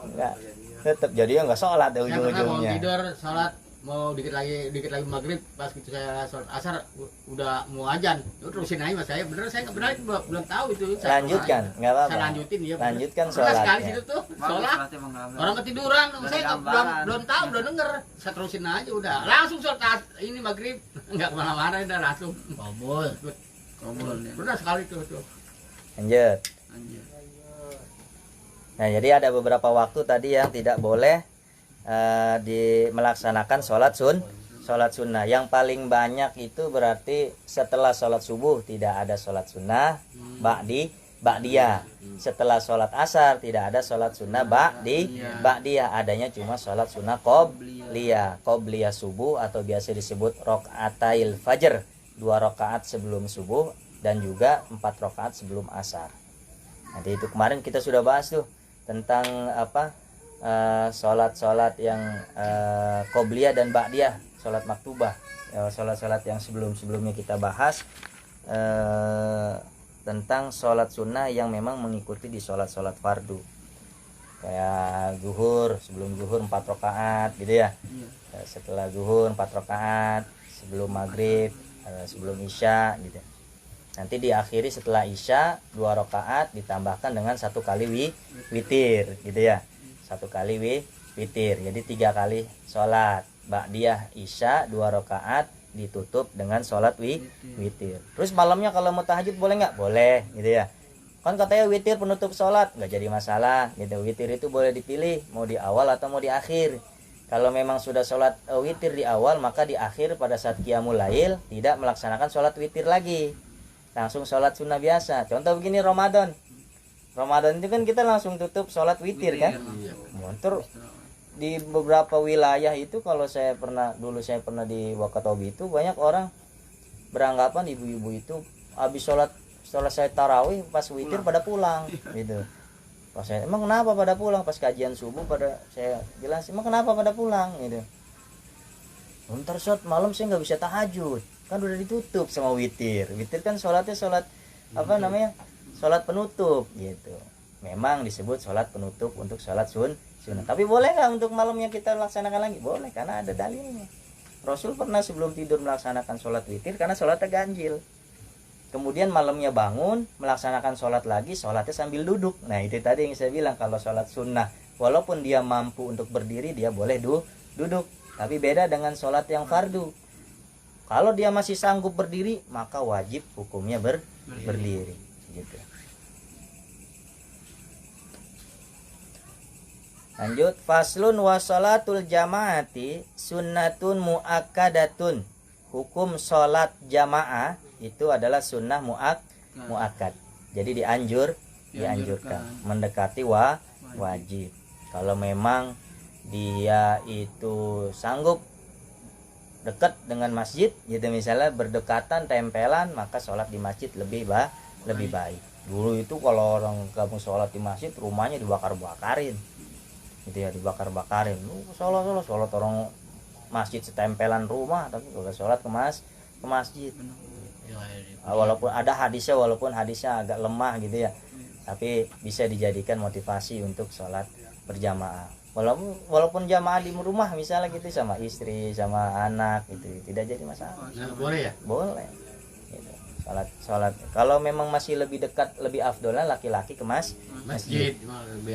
Enggak, tetap jadinya enggak sholat deh ujung-ujungnya. Mau tidur sholat, mau dikit lagi maghrib, pas gitu saya sholat asar udah mau ajan, terusin aja mas saya, bener saya nggak benar belum tahu itu. Lanjutkan, nggak apa-apa. Saya lanjutin ya. Lanjutkan sholat. Sekali sholatnya. situ tuh sholat, orang ketiduran, saya belum tahu, belum denger, saya terusin aja udah, langsung sholat ini maghrib, nggak kemana-mana udah langsung. Kabul. Benar sekali tuh. Lanjut. Nah jadi ada beberapa waktu tadi yang tidak boleh melaksanakan sholat sunnah. Yang paling banyak itu berarti setelah sholat subuh tidak ada sholat sunnah ba'diyah. Setelah sholat asar tidak ada sholat sunnah ba'diyah. Adanya cuma sholat sunnah qobliyah subuh, atau biasa disebut rakaatail fajr, 2 rakaat sebelum subuh dan juga 4 rakaat sebelum asar. Nanti itu kemarin kita sudah bahas tuh tentang sholat yang qobliyah dan ba'diyah, sholat maktubah, sholat yang sebelumnya kita bahas tentang sholat sunnah yang memang mengikuti di sholat fardu, kayak zuhur, sebelum zuhur 4 rakaat gitu ya, setelah zuhur 4 rakaat, sebelum maghrib, sebelum isya gitu. Nanti diakhiri setelah isya 2 rakaat ditambahkan dengan 1 kali witir gitu ya, 1 kali witir, jadi 3 kali sholat ba'diyah isya 2 rakaat ditutup dengan sholat witir. Terus malamnya kalau mau tahajud boleh nggak? Boleh gitu ya, kan katanya witir penutup sholat, nggak jadi masalah gitu. Witir itu boleh dipilih mau di awal atau mau di akhir. Kalau memang sudah sholat witir di awal, maka di akhir pada saat qiyamul lail tidak melaksanakan sholat witir lagi, langsung sholat sunnah biasa. Contoh begini, Ramadan itu kan kita langsung tutup sholat witir kan. Terus di beberapa wilayah itu, kalau saya pernah di Wakatobi itu, banyak orang beranggapan ibu-ibu itu habis sholat selesai tarawih pas witir pada pulang gitu. Pas saya, emang kenapa pada pulang? Pas kajian subuh saya jelasin, emang kenapa pada pulang gitu. Bentar shot, malam saya nggak bisa tahajud, kan udah ditutup sama witir kan sholatnya sholat penutup gitu. Memang disebut sholat penutup untuk sholat sunnah, tapi boleh nggak untuk malamnya kita laksanakan lagi? Boleh, karena ada dalilnya. Rasul pernah sebelum tidur melaksanakan sholat witir karena sholatnya ganjil, kemudian malamnya bangun melaksanakan sholat lagi, sholatnya sambil duduk. Nah itu tadi yang saya bilang, kalau sholat sunnah walaupun dia mampu untuk berdiri, dia boleh duduk. Tapi beda dengan sholat yang fardu, kalau dia masih sanggup berdiri maka wajib hukumnya berdiri gitu. Lanjut, faslun wa sholatul jamaati sunnatun muakkadatun. Hukum sholat jamaah itu adalah sunnah muakkad. Jadi dianjurkan mendekati wajib. Kalau memang dia itu sanggup dekat dengan masjid gitu, misalnya berdekatan tempelan, maka sholat di masjid lebih baik. Dulu itu kalau orang kamu sholat di masjid, rumahnya dibakar-bakarin gitu ya, dibakar-bakarin. Lu sholat orang masjid setempelan rumah, tapi kalau sholat ke masjid. Walaupun hadisnya agak lemah gitu ya, tapi bisa dijadikan motivasi untuk sholat berjamaah. Walaupun jamaah di rumah misalnya gitu, sama istri, sama anak gitu, tidak jadi masalah. Boleh ya? Boleh. Gitu. Sholat. Kalau memang masih lebih dekat, lebih afdolnya laki-laki ke masjid.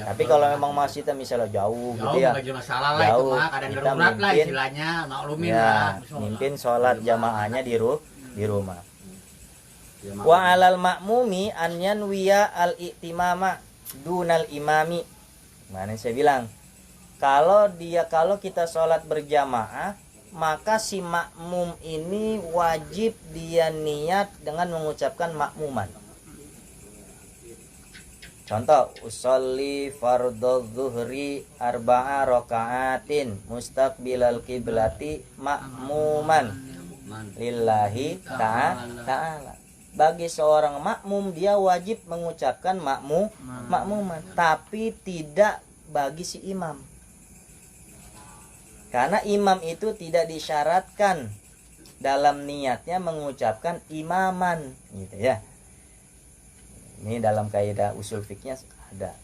Tapi kalau memang masjidnya misalnya jauh gitu ya, masalah jauh, kita mimpin istilahnya maklumin ya, mimpin sholat jamaahnya di di rumah. Ya, Wa alal ma'mumi an yanwiya al-i'timama dunal imami. Mana saya bilang, kalau kita sholat berjamaah, maka si makmum ini wajib dia niat dengan mengucapkan makmuman. Contoh, usolli fardhu zuhri arba'a raka'atin mustaqbilal kiblati makmuman lillahi ta'ala. Bagi seorang makmum dia wajib mengucapkan makmuman, tapi tidak bagi si imam. Karena imam itu tidak disyaratkan dalam niatnya mengucapkan imaman, gitu ya. Ini dalam kaidah usul fikihnya ada.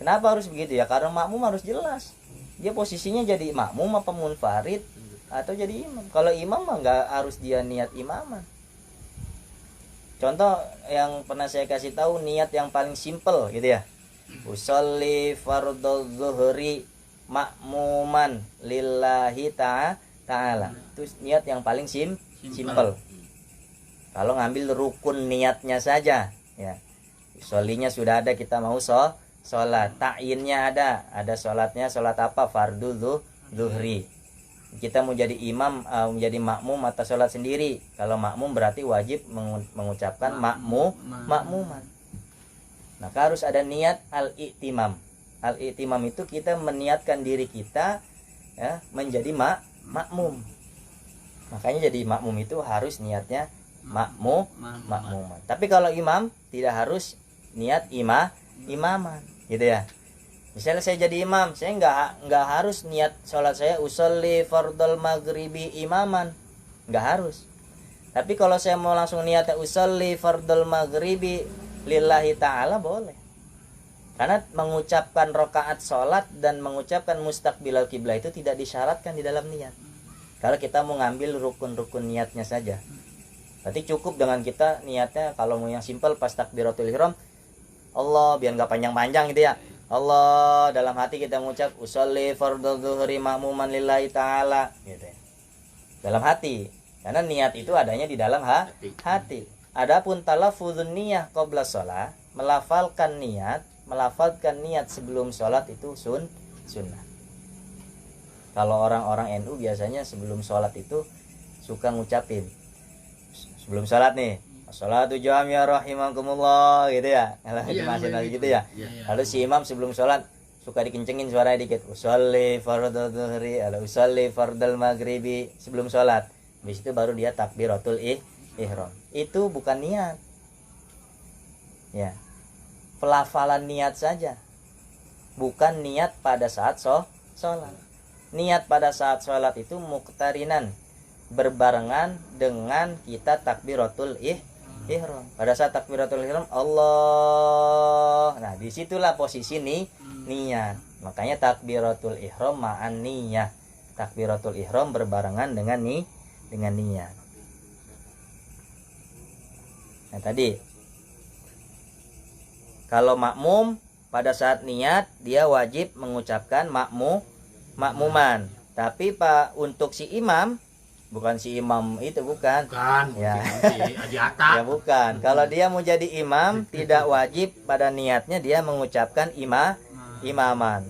Kenapa harus begitu ya? Karena makmum harus jelas. Dia posisinya jadi makmum apa munfarid atau jadi imam. Kalau imam mah nggak harus dia niat imaman. Contoh yang pernah saya kasih tahu, niat yang paling simple gitu ya. Usolli fardhu zuhri makmuman lillahi ta'ala. Itu niat yang paling simple. Kalau ngambil rukun niatnya saja ya. Solinya sudah ada, kita mau sholat. Ta'innya ada sholatnya, sholat apa? Fardhu zuhri. Kita mau jadi imam, menjadi makmum atau sholat sendiri. Kalau makmum berarti wajib mengucapkan makmuman. Maka harus ada niat al-i'timam. Al-i'timam itu kita meniatkan diri kita ya, menjadi makmum. Makanya jadi makmum itu harus niatnya makmuman. Tapi kalau imam tidak harus niat imaman, gitu ya. Misalnya saya jadi imam, saya nggak harus niat sholat saya usolli fardhal maghribi imaman, nggak harus. Tapi kalau saya mau langsung niat usolli fardhal maghribi lillahi ta'ala boleh. Karena mengucapkan rakaat sholat dan mengucapkan mustaqbilal kiblah itu tidak disyaratkan di dalam niat. Kalau kita mau ngambil rukun-rukun niatnya saja. Berarti cukup dengan kita niatnya, kalau mau yang simpel pas takbiratul ihram, Allah, biar nggak panjang-panjang gitu ya. Allah, dalam hati kita mengucap usolli fardhu zuhri makmuman lillahi ta'ala gitu ya. Dalam hati. Karena niat itu adanya di dalam hati. Adapun talaffuzun niyah qabla shalah, melafalkan niat sebelum sholat itu sunnah. Kalau orang-orang NU biasanya sebelum sholat itu suka ngucapin sebelum sholat nih, sholatu jami'ah rahimakumullah gitu ya. Kalau masih gitu ya. Lalu si imam sebelum sholat suka dikencengin suaranya dikit. Usolli fardhu zuhri, usolli fardhal maghribi sebelum sholat. Habis itu baru dia takbiratul ihram. Itu bukan niat. Ya. Pelafalan niat saja. Bukan niat pada saat sholat. Niat pada saat sholat itu muqtarinan, berbarengan dengan kita takbiratul ihram. Pada saat takbiratul ihram Allah. Nah, disitulah posisi niat. Makanya takbiratul ihram ma'an niyah. Takbiratul ihram berbarengan dengan niat. Nah, tadi kalau makmum pada saat niat dia wajib mengucapkan makmuman. Tapi untuk si imam, bukan si imam itu bukan ya. Ya bukan. Kalau dia mau jadi imam tidak wajib pada niatnya dia mengucapkan imaman.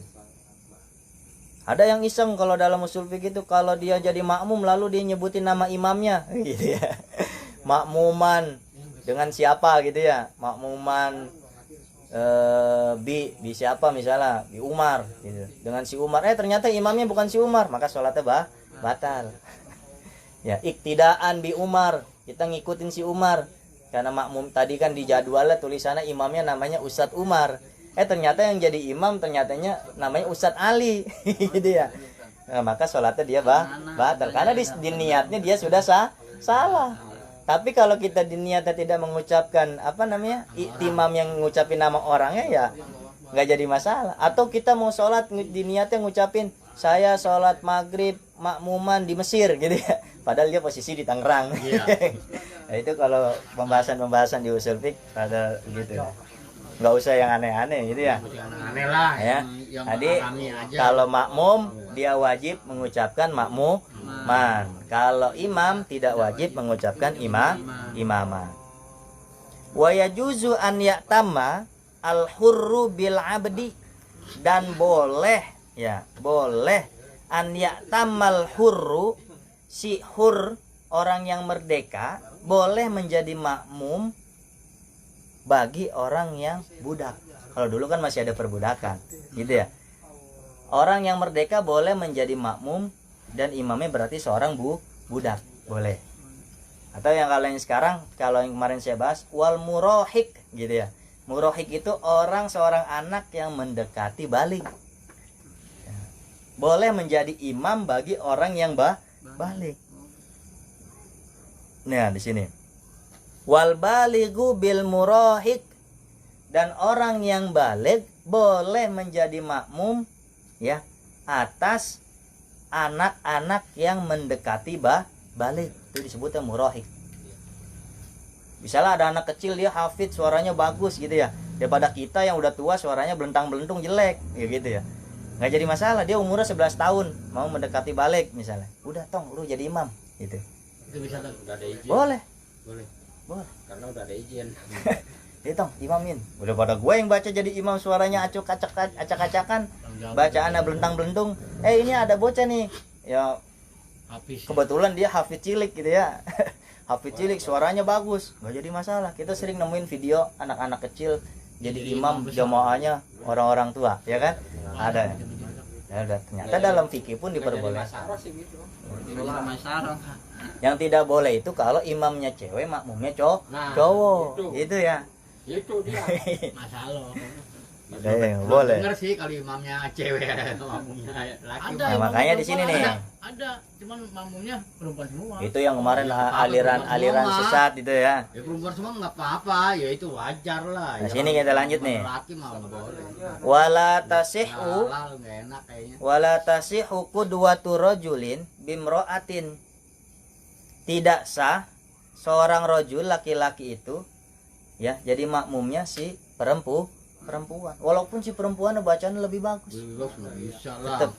Ada yang iseng kalau dalam usul fikih itu, kalau dia jadi makmum lalu dia nyebutin nama imamnya gitu ya. Makmuman dengan siapa gitu ya. Makmuman bi siapa misalnya, bi Umar gitu. Dengan si Umar, ternyata imamnya bukan si Umar, maka sholatnya batal. Ya, iktidaan bi Umar, kita ngikutin si Umar. Karena makmum tadi kan di jadwalnya tulisannya imamnya namanya Ustadz Umar. Ternyata yang jadi imam ternyatanya namanya Ustadz Ali. Gitu ya. Nah, maka sholatnya dia batal. Karena di niatnya dia sudah salah. Tapi kalau kita di niatnya tidak mengucapkan iktimam yang ngucapin nama orangnya, ya nggak jadi masalah. Atau kita mau sholat di niatnya ngucapin saya sholat maghrib makmuman di Mesir gitu ya. Padahal dia posisi di Tangerang. Iya. Nah, itu kalau pembahasan di usul fiqh pada gitu. Nggak usah yang aneh-aneh gitu ya. Aneh lah. Ya. Jadi kalau makmum dia wajib mengucapkan Kalau imam tidak wajib mengucapkan imamah. Wa yajuzu an ya'tamma al-hurru bil 'abdi, dan boleh an ya'tammal hurru, si hur orang yang merdeka boleh menjadi makmum bagi orang yang budak. Kalau dulu kan masih ada perbudakan, gitu ya. Orang yang merdeka boleh menjadi makmum dan imamnya berarti seorang budak, boleh. Atau yang kalau yang sekarang, kalau yang kemarin saya bahas, wal murohik, gitu ya. Murohik itu seorang anak yang mendekati balik. Boleh menjadi imam bagi orang yang balik. Nah, di sini. Wal balighu bil murohik, dan orang yang balik boleh menjadi makmum ya atas anak-anak yang mendekati balik. Itu disebutnya murohik. Misalnya ada anak kecil, dia hafid, suaranya bagus gitu ya, daripada kita yang udah tua suaranya belentang-belentung jelek ya gitu ya, nggak jadi masalah. Dia umurnya 11 tahun mau mendekati balik misalnya, udah tong lu jadi imam gitu. Itu bisa udah ada izin. Boleh Karena udah ada izin. Tong imamin, udah pada gue yang baca jadi imam, suaranya acak-acakan, bacaannya belentang-belentung. Ini ada bocah nih ya, kebetulan dia hafid cilik gitu ya. Hafid cilik suaranya bagus, nggak jadi masalah. Kita sering nemuin video anak-anak kecil jadi imam, jamaahnya orang-orang tua ya kan, ada ya. Ternyata dalam fikih pun diperbolehkan. Yang tidak boleh itu kalau imamnya cewek, makmumnya cowok, itu ya. Itu dia masalah. Boleh. Dengar sih kalau imamnya cewek, makmumnya laki. Nah, makanya di sini nih. Ada, cuman makmumnya perempuan semua. Itu yang kemarin aliran sesat itu ya. Ya perempuan semua nggak apa-apa, ya itu wajar lah. Nah, sini kita lanjut nih. Laki mah nggak boleh. Wala tasihu qudwatu rajulin bimra'atin. Tidak sah seorang rajul laki-laki itu ya jadi makmumnya si perempuan, walaupun si perempuan bacaan lebih bagus. Tetap.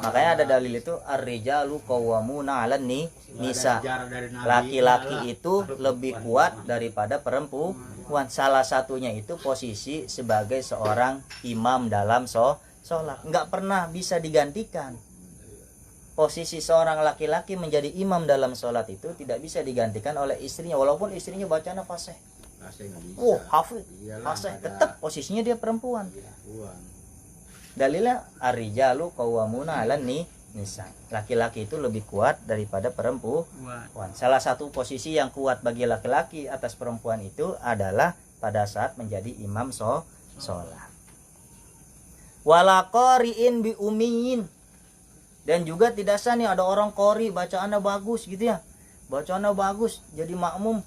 Makanya ada dalil itu ar-rijalu qawwamuna 'alan nisa. Laki-laki itu lebih kuat daripada perempuan. Salah satunya itu posisi sebagai seorang imam dalam sholat. Enggak pernah bisa digantikan. Posisi seorang laki-laki menjadi imam dalam sholat itu tidak bisa digantikan oleh istrinya, walaupun istrinya bacanya fasih. Hafid, fasih, tetap posisinya dia perempuan. Dalilnya ar-rijalu qawwamuna 'alan nisa. Laki-laki itu lebih kuat daripada perempuan. Salah satu posisi yang kuat bagi laki-laki atas perempuan itu adalah pada saat menjadi imam sholat. Wala qari'in bi ummiyin, dan juga tidak sah nih ada orang qori bacaannya bagus gitu ya, bacaannya bagus jadi makmum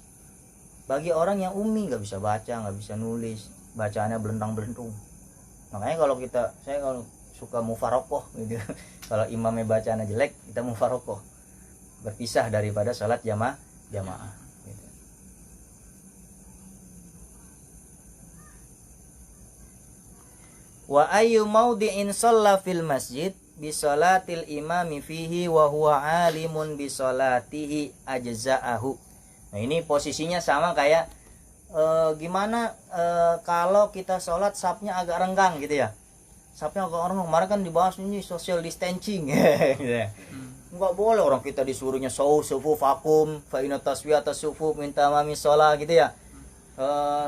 bagi orang yang ummi, nggak bisa baca, nggak bisa nulis, bacaannya belentang-belentung. Makanya saya kalau suka mufarokoh gitu, kalau imamnya bacaannya jelek, kita mufarokoh, berpisah daripada salat jamaah gitu. Wa ayyu maudi'in shalla fil masjid bi shalatil imami fihi wa huwa alimun bi sholatihi ajza'ahu. Nah ini posisinya sama kayak gimana kalau kita sholat sapnya agak renggang gitu ya. Sapnya agak renggang, kemarin kan dibahas ini social distancing gitu ya. Enggak boleh orang kita disuruhnya sufu vakum fa inna taswiyata sufu minta mami sholat gitu ya.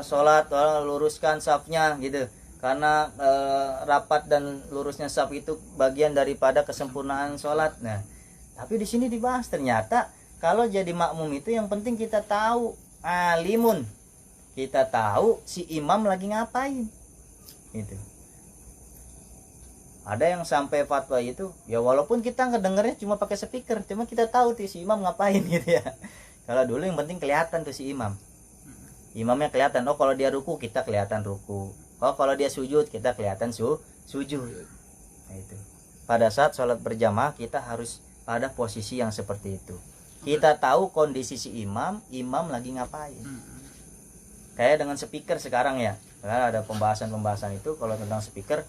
Sholat luruskan sapnya gitu. Karena rapat dan lurusnya sap itu bagian daripada kesempurnaan sholat. Nah, tapi di sini dibahas ternyata kalau jadi makmum itu yang penting kita tahu alimun, kita tahu si imam lagi ngapain. Itu. Ada yang sampai fatwa itu, ya walaupun kita ngedengarnya cuma pakai speaker, cuma kita tahu tuh si imam ngapain gitu ya. Kalau dulu yang penting kelihatan tuh si imam. Imamnya kelihatan. Oh kalau dia ruku kita kelihatan ruku. Oh kalau dia sujud kita kelihatan sujud. Nah, itu. Pada saat sholat berjamaah kita harus pada posisi yang seperti itu. Kita tahu kondisi si imam lagi ngapain. Kayak dengan speaker sekarang ya. Karena ada pembahasan itu kalau tentang speaker,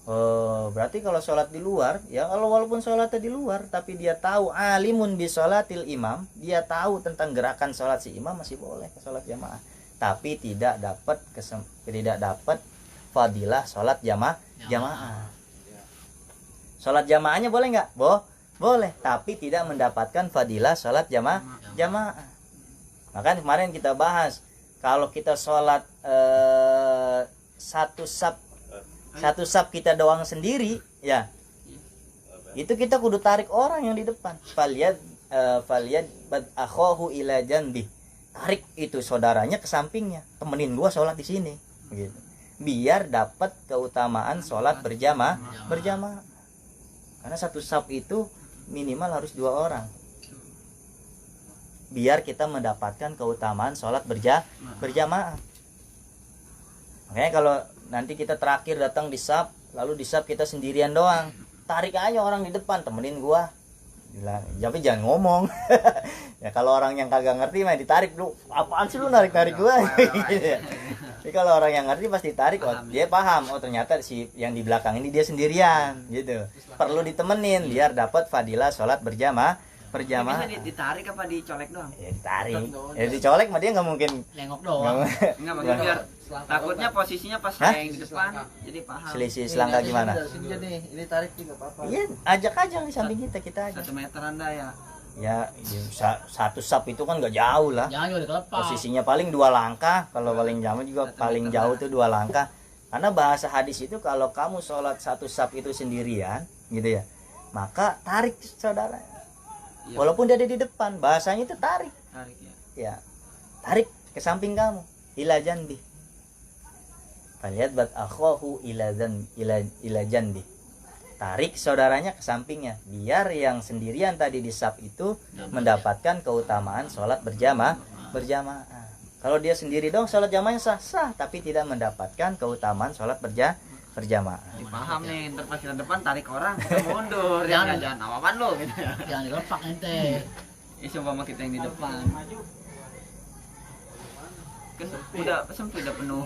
Oh, berarti kalau sholat di luar, ya kalau walaupun sholatnya di luar, tapi dia tahu alimun bi sholatil imam, dia tahu tentang gerakan sholat si imam, masih boleh ke sholat jamaah. Tapi tidak dapat fadilah sholat jamaah. Sholat jamaahnya boleh nggak? Boleh, tapi tidak mendapatkan fadilah sholat jamaah. Makanya kemarin kita bahas, kalau kita sholat satu sab kita doang sendiri, ya itu kita kudu tarik orang yang di depan. Faliyad bad akhahu ila janbi, tarik itu saudaranya ke sampingnya, temenin gua sholat di sini, gitu. Biar dapat keutamaan sholat berjamaah. Karena satu sab itu minimal harus 2 orang. Biar kita mendapatkan keutamaan sholat berjamaah. Makanya kalau nanti kita terakhir datang di sab, lalu di sab kita sendirian doang, tarik aja orang di depan, temenin gua. Tapi jangan ngomong. Ya kalau orang yang kagak ngerti mah ditarik dulu. Apaan sih lu narik gua? Tapi kalau orang yang ngerti pasti tarik, dia paham. Oh ternyata si yang di belakang ini dia sendirian, gitu. Perlu ditemenin biar dapat fadilah sholat berjamaah. Bisa ditarik apa dicolek doang? Ya ditarik. Ya dicolek mah dia nggak mungkin nengok doang. Enggak, maksudnya biar takutnya posisinya pas saya yang di depan, jadi paham. Selisih selangkah gimana? Ini tarik juga apa-apa. Iya, ajak aja di samping kita aja. 1 meteran dah ya. Ya, satu sap itu kan nggak jauh lah. Jangan juga dikelepak. Posisinya paling 2 langkah. Kalau paling jauh juga paling jauh tuh 2 langkah. Karena bahasa hadis itu kalau kamu sholat satu sap itu sendirian, gitu ya, maka tarik saudara. Ya. Walaupun dia ada di depan, bahasanya itu tarik. Tarik ya. Ya, tarik ke samping kamu. Ila janbi. Faliyad bat akhahu ila janbi. Tarik saudaranya ke sampingnya, biar yang sendirian tadi di saf itu mendapatkan keutamaan sholat berjamaah. Kalau dia sendiri dong sholat jamaahnya sah, tapi tidak mendapatkan keutamaan sholat berjamaah. Paham nih, ntar pas kita depan tarik orang, kita mundur. Jangan awaman lo gitu ya. Jangan dikelepak ente. Ya coba kita yang di depan. Kan udah penuh.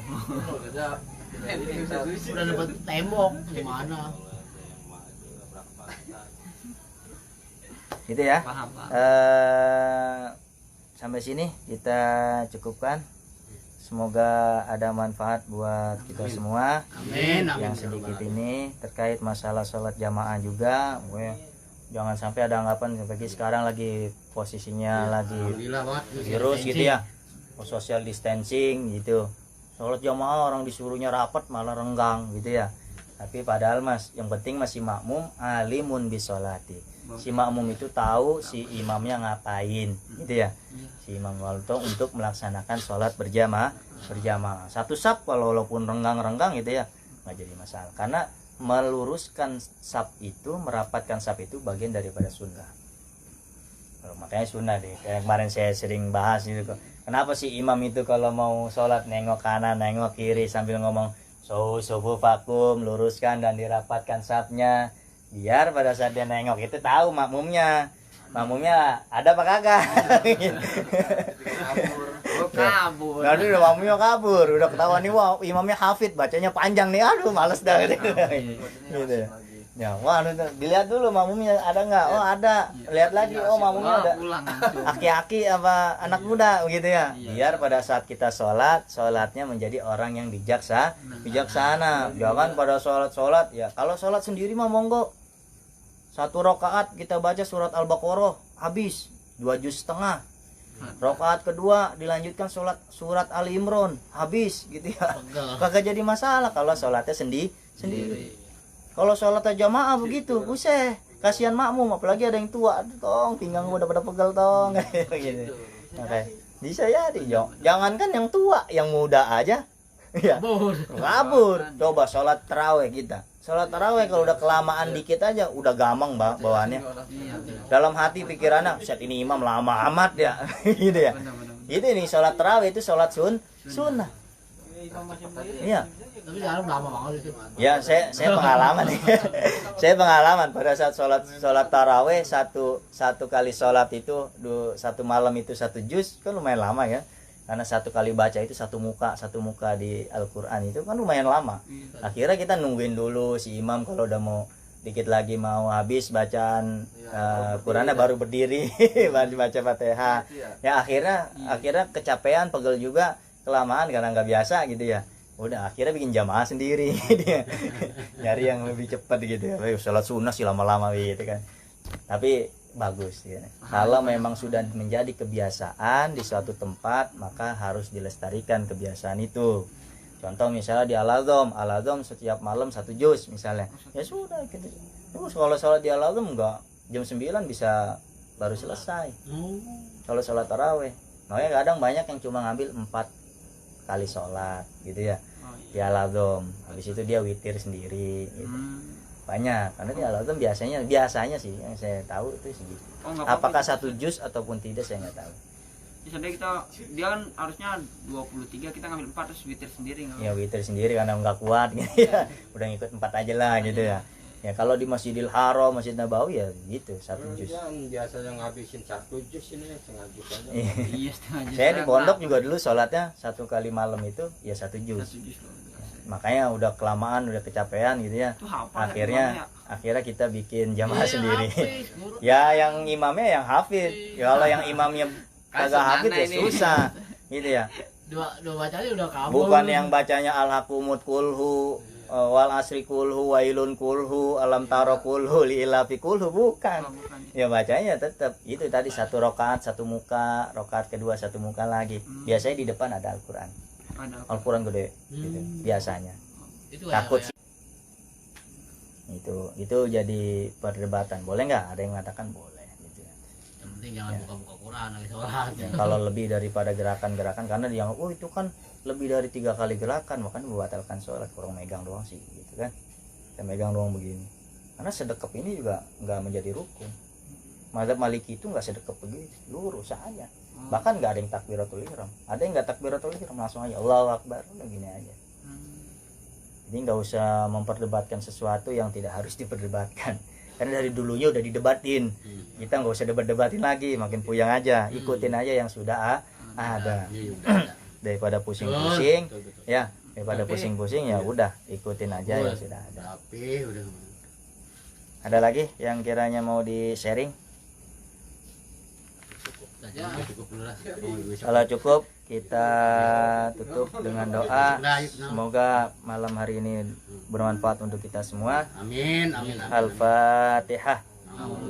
Udah dapat tembok gimana? Gitu ya. Paham. Sampai sini kita cukupkan. Semoga ada manfaat buat kita semua. Amin. Yang sedikit ini terkait masalah sholat jamaah juga. Jangan sampai ada anggapan seperti sekarang lagi posisinya lagi virus gitu ya, social distancing gitu. Sholat jamaah orang disuruhnya rapat malah renggang gitu ya. Tapi padahal yang penting masih makmum alimun bisolati. Si makmum itu tahu si imamnya ngapain gitu ya. Si imam walto untuk melaksanakan sholat berjamaah. Satu saf walaupun renggang gitu ya, nggak jadi masalah. Karena meluruskan saf itu, merapatkan saf itu bagian daripada sunnah. Makanya sunnah deh. Kayak kemarin saya sering bahas gitu kok. Kenapa sih imam itu kalau mau sholat nengok kanan, nengok kiri sambil ngomong subuh vakum, luruskan dan dirapatkan safnya, biar pada saat dia nengok itu tahu makmumnya ada apa kagak. Kabur. Lalu udah makmumnya kabur, udah ketahuan nih wah imamnya hafid, bacanya panjang nih, aduh males dah gitu. Ya, wah dilihat dulu makmumnya ada nggak? Oh ada, lihat lagi, oh makmumnya ada aki-aki apa anak muda begitu ya. Biar pada saat kita sholatnya menjadi orang yang bijaksana. Jangan pada sholat ya, kalau sholat sendiri mah monggo 1 rakaat kita baca surat Al-Baqarah habis 2 juz setengah. Rakaat kedua dilanjutkan surat Ali Imran habis gitu ya. Kagak jadi masalah kalau sholatnya sendiri. Kalau sholatnya jamaah begitu, buset, kasihan makmum, apalagi ada yang tua, aduh tong, pinggang udah pada pegel tong, gitu. Oke, bisa ya, jangankan yang tua, yang muda aja, ya, kabur. Coba sholat taraweh kita, sholat taraweh kalau udah kelamaan dikit aja, udah gampang bawaannya. Dalam hati pikirannya, set ini imam lama amat ya, gitu ya. Itu nih sholat taraweh itu sholat sunnah. Iya. Tapi sekarang lama banget itu. Ya, saya pengalaman nih. Saya pengalaman pada saat sholat taraweh satu kali sholat itu satu malam itu 1 juz kan lumayan lama ya. Karena satu kali baca itu satu muka di Al-Quran itu kan lumayan lama. Akhirnya kita nungguin dulu si imam kalau udah mau dikit lagi mau habis bacaan Qurannya baru berdiri baru baca Fatihah. Ya akhirnya kecapean, pegel juga, kelamaan karena nggak biasa gitu ya. Udah akhirnya bikin jamaah sendiri dia nyari yang lebih cepat gitu ya. Salat sunnah sih lama-lama gitu kan. Tapi bagus ya. Kalau memang sudah menjadi kebiasaan di suatu tempat, maka harus dilestarikan kebiasaan itu. Contoh misalnya di Al-Azham setiap malam 1 juz misalnya. Ya sudah gitu. Terus kalau sholat di Al-Azham enggak jam 9 bisa baru selesai. Kalau sholat tarawih, makanya kadang banyak yang cuma ngambil 4 kali sholat gitu ya. Di Al-Azham. Habis itu dia witir sendiri gitu. Banyak karena di Al-Azham biasanya sih yang saya tahu itu segitu. Apakah 1 juz ataupun tidak saya nggak tahu. Misalnya dia kan harusnya 23, kita ngambil 4 terus witir sendiri nggak? Ya witir sendiri karena nggak kuat gitu ya. Udah ngikut 4 aja lah gitu ya. Ya kalau di Masjidil Haram, Masjid Nabawi ya gitu 1 juz. Biasanya ngabisin 1 juz ini setengah juz aja. Iya, setengah juz. Saya di pondok juga dulu sholatnya 1 kali malam itu ya 1 juz. 1 juz loh. Makanya udah kelamaan, udah kecapean gitu ya. Akhirnya kita bikin jamaah sendiri. Ya yang imamnya yang hafid. Ya kalau yang imamnya kagak hafid ya susah gitu ya. Dua bacanya udah kabur. Bukan yang bacanya al-hakumut kulhu wal asri kulhu wailun kulhu alam taro kulhu liilafi kulhu, bukan. Ya bacanya tetap itu tadi 1 rakaat 1 muka, rakaat kedua 1 muka lagi. Biasanya di depan ada Al-Qur'an. Al-Qur'an gede gitu biasanya. Itu Takut sih. Itu jadi perdebatan. Boleh nggak? Ada yang mengatakan boleh gitu ya. Yang penting jangan buka-buka Quran lagi sholat. Ya, kalau lebih daripada gerakan-gerakan karena dia itu kan lebih dari 3 kali gerakan makanya membatalkan sholat. Kurang megang doang sih gitu kan. Kita megang doang begini. Karena sedekap ini juga nggak menjadi rukun. Mazhab Maliki itu nggak sedekap begitu, lurus aja. Bahkan nggak ada yang takbiratul ihram. Ada yang nggak takbiratul ihram, langsung aja Allahu Akbar, udah gini aja. Jadi nggak usah memperdebatkan sesuatu yang tidak harus diperdebatkan. Karena dari dulunya udah didebatin. Kita nggak usah debat-debatin lagi, makin puyang aja. Ikutin aja yang sudah ada. Daripada pusing-pusing, ya daripada pusing-pusing ya udah ikutin aja yang sudah ada. Ada lagi yang kiranya mau di sharing? Kalau cukup kita tutup dengan doa. Semoga malam hari ini bermanfaat untuk kita semua. Amin. Al-Fatihah.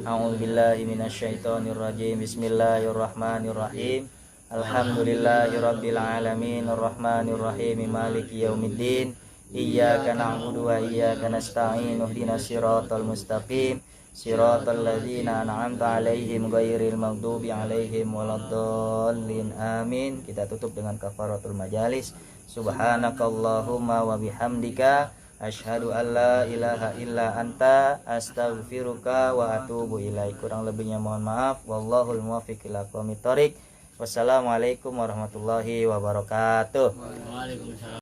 A'udzubillahi minasyaitonirrajim. Bismillahirrahmanirrahim. Alhamdulillahirabbil alamin arrahmanirrahim maliki yaumiddin. Iyyaka na'budu wa iyyaka nasta'in. Ihdinas siratal mustaqim. Siratal ladzina an'amta 'alaihim ghairil maghdubi 'alaihim waladdallin. Amin. Kita tutup dengan kafaratul majalis. Subhanakallahumma wa bihamdika asyhadu an la ilaha illa anta astaghfiruka wa atubu ilaik. Kurang lebihnya mohon maaf. Wallahul muwaffiq ila aqwamit thoriq. Wassalamualaikum warahmatullahi wabarakatuh. Waalaikumsalam.